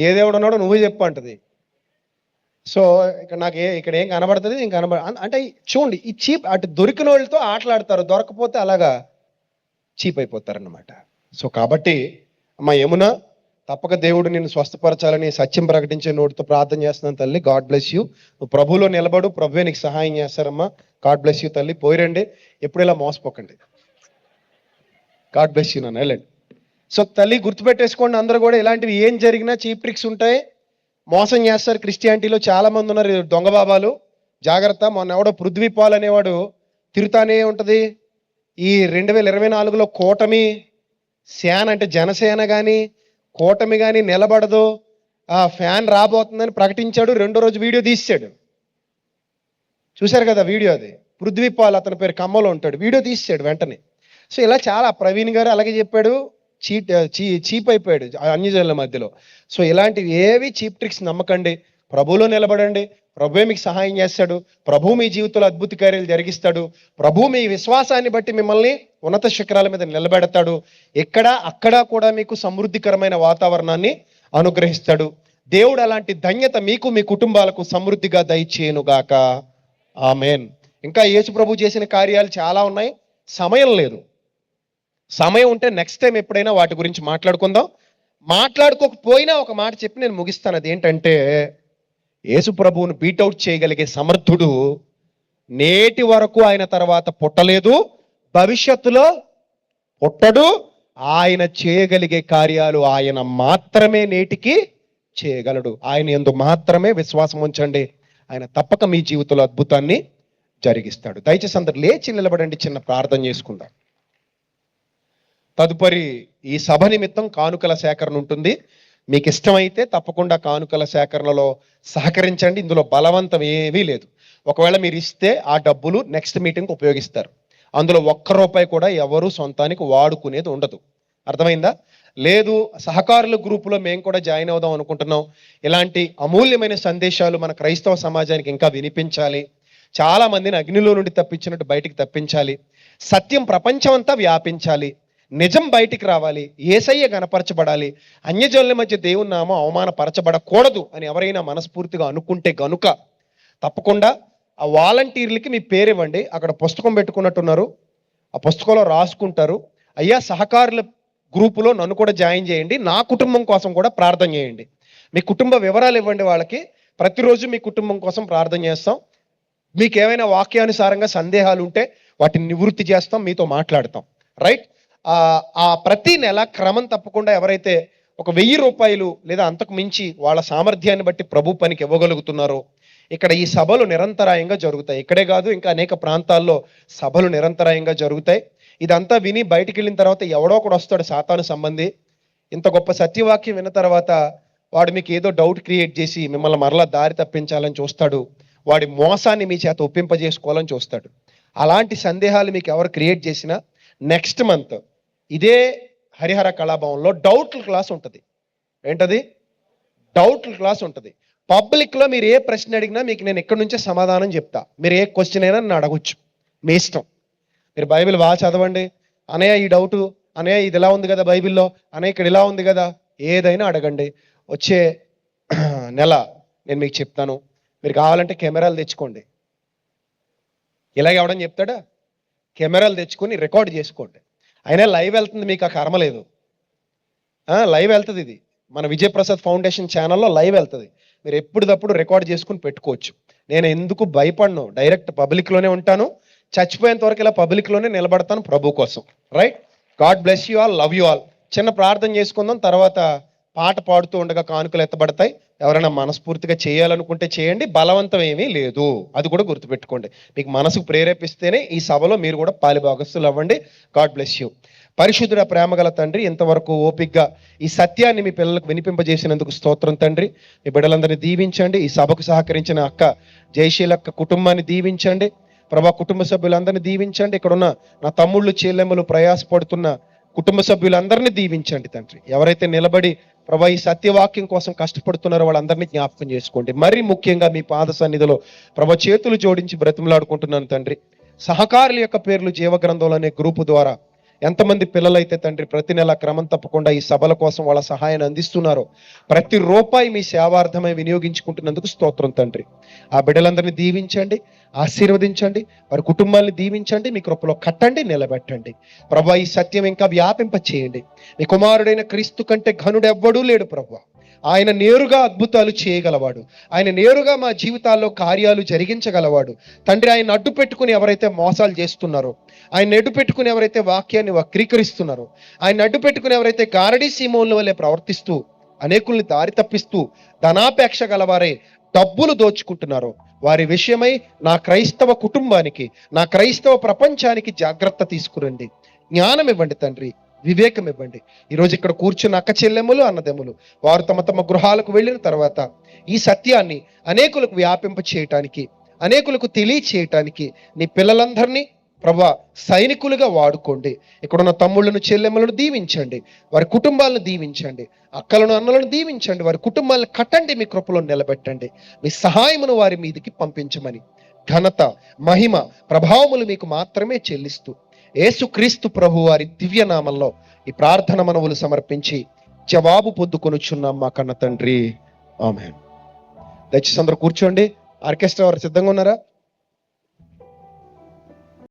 ఏ దేవుడు ఉన్నాడో నువ్వే చెప్పు అంటది. సో ఇక్కడ నాకు ఇక్కడ ఏం కనబడుతుంది, ఏం అంటే చూడండి, ఈ చీప్ అటు దొరికిన వాళ్ళతో ఆటలాడతారు, దొరకపోతే అలాగా చీప్ అయిపోతారు అన్నమాట. సో కాబట్టి అమ్మ యమున, తప్పక దేవుడు నిన్ను స్వస్థపరచాలని సత్యం ప్రకటించే నోటితో ప్రార్థన చేస్తున్నాను తల్లి. God bless you. నువ్వు ప్రభువులో నిలబడు, ప్రభువే నీకు సహాయం చేస్తారమ్మా. గాడ్ బ్లెస్ యూ తల్లి. పోయిరండి, ఎప్పుడు ఇలా మోసపోకండి. గాడ్ బ్లెస్ యూ నాన్న, వెళ్ళండి. సో తల్లి గుర్తుపెట్టేసుకోండి, అందరూ కూడా ఇలాంటివి ఏం జరిగినా చీప్ ట్రిక్స్ ఉంటాయి, మోసం చేస్తారు. క్రిస్టియానిటీలో చాలా మంది ఉన్నారు దొంగ బాబాలు, జాగ్రత్త. మొన్న ఎవడో పృథ్వీ పాల్ అనేవాడు తిరుగుతానే ఉంటుంది. ఈ 2024లో కూటమి సేన అంటే జనసేన కానీ కూటమి కానీ నిలబడదు, ఆ ఫ్యాన్ రాబోతుందని ప్రకటించాడు. రెండో రోజు వీడియో తీసాడు, చూశారు కదా వీడియో. అది పృథ్వీ పాల్, అతని పేరు ఖమ్మంలో ఉంటాడు, వీడియో తీసాడు వెంటనే. సో ఇలా చాలా, ప్రవీణ్ గారు అలాగే చెప్పాడు, చీప్ అయిపోయాడు అన్యజనుల మధ్యలో. సో ఇలాంటివి ఏవి చీప్ ట్రిక్స్ నమ్మకండి, ప్రభువులో నిలబడండి, ప్రభువే మీకు సహాయం చేస్తాడు, ప్రభువు మీ జీవితంలో అద్భుత కార్యాలు జరిగిస్తాడు, ప్రభువు మీ విశ్వాసాన్ని బట్టి మిమ్మల్ని ఉన్నత శిఖరాల మీద నిలబెడతాడు. ఎక్కడ అక్కడ కూడా మీకు సమృద్ధికరమైన వాతావరణాన్ని అనుగ్రహిస్తాడు. దేవుడు అలాంటి ధన్యత మీకు మీ కుటుంబాలకు సమృద్ధిగా దయచేయునుగాక. ఆమేన్. ఇంకా యేసు ప్రభు చేసిన కార్యాలు చాలా ఉన్నాయి, సమయం లేదు. సమయం ఉంటే నెక్స్ట్ టైం ఎప్పుడైనా వాటి గురించి మాట్లాడుకుందాం. మాట్లాడుకోకపోయినా ఒక మాట చెప్పి నేను ముగిస్తాను. అదేంటంటే, యేసు ప్రభువును బీటౌట్ చేయగలిగే సమర్థుడు నేటి వరకు ఆయన తర్వాత పుట్టలేదు, భవిష్యత్తులో పుట్టడు. ఆయన చేయగలిగే కార్యాలు ఆయన మాత్రమే నేటికి చేయగలడు. ఆయన యందు మాత్రమే విశ్వాసం ఉంచండి, ఆయన తప్పక మీ జీవితంలో అద్భుతాన్ని జరిగిస్తాడు. దయచేసి అందరు లేచి నిలబడండి, చిన్న ప్రార్థన చేసుకుందాం. తదుపరి ఈ సభ నిమిత్తం కానుకల సేకరణ ఉంటుంది. మీకు ఇష్టమైతే తప్పకుండా కానుకల సేకరణలో సహకరించండి. ఇందులో బలవంతం ఏమీ లేదు. ఒకవేళ మీరు ఇస్తే ఆ డబ్బులు నెక్స్ట్ మీటింగ్కి ఉపయోగిస్తారు. అందులో ₹1 కూడా ఎవరు సొంతానికి వాడుకునేది ఉండదు. అర్థమైందా? లేదు, సహకారుల గ్రూపులో మేము కూడా జాయిన్ అవుదాం అనుకుంటున్నాం. ఇలాంటి అమూల్యమైన సందేశాలు మన క్రైస్తవ సమాజానికి ఇంకా వినిపించాలి, చాలా మందిని అగ్నిలో నుండి తప్పించినట్టు బయటికి తప్పించాలి, సత్యం ప్రపంచం అంతా వ్యాపించాలి, నిజం బయటికి రావాలి, యేసయ్య గణపరచబడాలి, అన్యజనుల మధ్య దేవుని నామం అవమానపరచబడకూడదు అని ఎవరైనా మనస్ఫూర్తిగా అనుకుంటే గనుక తప్పకుండా ఆ వాలంటీర్లకి మీ పేరు ఇవ్వండి. అక్కడ పుస్తకం పెట్టుకున్నట్టున్నారు, ఆ పుస్తకంలో రాసుకుంటారు. అయ్యా, సహకారుల గ్రూపులో నన్ను కూడా జాయిన్ చేయండి, నా కుటుంబం కోసం కూడా ప్రార్థన చేయండి. మీ కుటుంబ వివరాలు ఇవ్వండి వాళ్ళకి. ప్రతిరోజు మీ కుటుంబం కోసం ప్రార్థన చేస్తాం. మీకు ఏమైనా వాక్యానుసారంగా సందేహాలు ఉంటే వాటిని నివృత్తి చేస్తాం, మీతో మాట్లాడతాం. రైట్? ఆ ప్రతి నెల క్రమం తప్పకుండా ఎవరైతే ఒక ₹1000 లేదా అంతకు మించి వాళ్ళ సామర్థ్యాన్ని బట్టి ప్రభు పనికి ఇవ్వగలుగుతున్నారో, ఇక్కడ ఈ సభలు నిరంతరాయంగా జరుగుతాయి. ఇక్కడే కాదు, ఇంకా అనేక ప్రాంతాల్లో సభలు నిరంతరాయంగా జరుగుతాయి. ఇదంతా విని బయటికి వెళ్ళిన తర్వాత ఎవడో ఒకడు వస్తాడు, సాతాను సంబంధి. ఇంత గొప్ప సత్యవాక్యం విన్న తర్వాత వాడు మీకు ఏదో డౌట్ క్రియేట్ చేసి మిమ్మల్ని మరలా దారి తప్పించాలని చూస్తాడు. వాడి మోసాన్ని మీ చేత ఒప్పింపజేసుకోవాలని చూస్తాడు. అలాంటి సందేహాలు మీకు ఎవరు క్రియేట్ చేసినా నెక్స్ట్ మంత్ ఇదే హరిహర కళాభవన్లో డౌట్ల క్లాస్ ఉంటుంది. ఏంటది? డౌట్ల క్లాస్ ఉంటుంది. పబ్లిక్లో మీరు ఏ ప్రశ్న అడిగినా మీకు నేను ఎక్కడి నుంచే సమాధానం చెప్తా. మీరు ఏ క్వశ్చన్ అయినా నన్ను అడగొచ్చు, మీ ఇష్టం. మీరు బైబిల్ బాగా చదవండి, అనయ్య ఈ డౌటు, అనయ్య ఇది ఇలా ఉంది కదా బైబిల్లో, అనయ్య ఇక్కడ ఇలా ఉంది కదా, ఏదైనా అడగండి. వచ్చే నెల నేను మీకు చెప్తాను. మీరు కావాలంటే కెమెరాలు తెచ్చుకోండి. ఇలాగ ఎవడని చెప్తాడా? కెమెరాలు తెచ్చుకొని రికార్డ్ చేసుకోండి. అయినా లైవ్ వెళ్తుంది, మీకు ఆ కర్మ లేదు. లైవ్ వెళ్తుంది, ఇది మన విజయప్రసాద్ ఫౌండేషన్ ఛానల్లో లైవ్ వెళ్తుంది. మీరు ఎప్పటికప్పుడు రికార్డ్ చేసుకుని పెట్టుకోవచ్చు. నేను ఎందుకు భయపడను, డైరెక్ట్ పబ్లిక్లోనే ఉంటాను. చచ్చిపోయేంత వరకు ఇలా పబ్లిక్లోనే నిలబడతాను ప్రభు కోసం. Right? God bless you all, love you all. చిన్న ప్రార్థన చేసుకుందాం, తర్వాత పాట పాడుతూ ఉండగా కానుకలు ఎత్తబడతాయి. ఎవరైనా మనస్ఫూర్తిగా చేయాలనుకుంటే చేయండి, బలవంతం ఏమీ లేదు, అది కూడా గుర్తుపెట్టుకోండి. మీకు మనసుకు ప్రేరేపిస్తేనే ఈ సభలో మీరు కూడా పాలిభాగస్తులు అవ్వండి. God bless you. పరిశుద్ధుడ ప్రేమగల తండ్రి, ఇంతవరకు ఓపిగ్గా ఈ సత్యాన్ని మీ పిల్లలకు వినిపింపజేసినందుకు స్తోత్రం తండ్రి. మీ బిడ్డలందరినీ దీవించండి. ఈ సభకు సహకరించిన అక్క జయశీలక్క కుటుంబాన్ని దీవించండి ప్రభా. కుటుంబ సభ్యులందరినీ దీవించండి. ఇక్కడున్న నా తమ్ముళ్ళు చెల్లెమ్మలు ప్రయాసపడుతున్న కుటుంబ సభ్యులందరినీ దీవించండి తండ్రి. ఎవరైతే నిలబడి ప్రభా ఈ సత్యవాక్యం కోసం కష్టపడుతున్నారో వాళ్ళందరినీ జ్ఞాపకం చేసుకోండి. మరీ ముఖ్యంగా మీ పాద సన్నిధిలో ప్రభా చేతులు జోడించి బ్రతిమలాడుకుంటున్నాను తండ్రి. సహకారుల యొక్క పేర్లు జీవగ్రంథంలో అనే గ్రూపు ద్వారా ఎంతమంది పిల్లలైతే తండ్రి ప్రతి నెల క్రమం తప్పకుండా ఈ సభల కోసం వాళ్ళ సహాయాన్ని అందిస్తున్నారో, ప్రతి రూపాయి మీ సేవార్థమై వినియోగించుకుంటున్నందుకు స్తోత్రం తండ్రి. ఆ బిడ్డలందరినీ దీవించండి, ఆశీర్వదించండి, వారి కుటుంబాన్ని దీవించండి, మీ కృపలో కట్టండి, నిలబెట్టండి ప్రభా. ఈ సత్యం ఇంకా వ్యాపింప చేయండి. మీ కుమారుడైన క్రీస్తు కంటే ఘనుడెవ్వడూ లేడు ప్రభా. ఆయన నేరుగా అద్భుతాలు చేయగలవాడు. ఆయన నేరుగా మా జీవితాల్లో కార్యాలు జరిగించగలవాడు తండ్రి. ఆయన అడ్డు పెట్టుకుని ఎవరైతే మోసాలు చేస్తున్నారో, ఆయన అడ్డు పెట్టుకుని ఎవరైతే వాక్యాన్ని వక్రీకరిస్తున్నారో, ఆయన అడ్డు పెట్టుకుని ఎవరైతే గారడీ సీమోన్ల వల్లే ప్రవర్తిస్తూ అనేకుల్ని దారి తప్పిస్తూ ధనాపేక్ష గలవారే డబ్బులు దోచుకుంటున్నారో, వారి విషయమై నా క్రైస్తవ కుటుంబానికి, నా క్రైస్తవ ప్రపంచానికి జాగ్రత్త తీసుకురండి. జ్ఞానం ఇవ్వండి తండ్రి, వివేకం ఇవ్వండి. ఈరోజు ఇక్కడ కూర్చున్న అక్క చెల్లెమ్మలు, అన్నదమ్ములు వారు తమ తమ గృహాలకు వెళ్ళిన తర్వాత ఈ సత్యాన్ని అనేకులకు వ్యాపింప చేయటానికి, అనేకులకు తెలియచేయటానికి నీ పిల్లలందరినీ ప్రభా సైనికులుగా వాడుకోండి. ఇక్కడున్న తమ్ముళ్ళను చెల్లెమ్మలను దీవించండి, వారి కుటుంబాలను దీవించండి, అక్కలను అన్నలను దీవించండి, వారి కుటుంబాలను కట్టండి, మీ కృపలో నిలబెట్టండి. మీ సహాయమును వారి మీదకి పంపించమని ఘనత, మహిమ, ప్రభావములు మీకు మాత్రమే చెల్లిస్తూ యేసుక్రీస్తు ప్రభు వారి దివ్య నామంలో ఈ ప్రార్థన మనవులు సమర్పించి జవాబు పొందుకొనుచున్నాం మా కన్న తండ్రి. ఆమేన్. దయచేసి అందరూ కూర్చోండి. ఆర్కెస్ట్రా వారు సిద్ధంగా ఉన్నారా?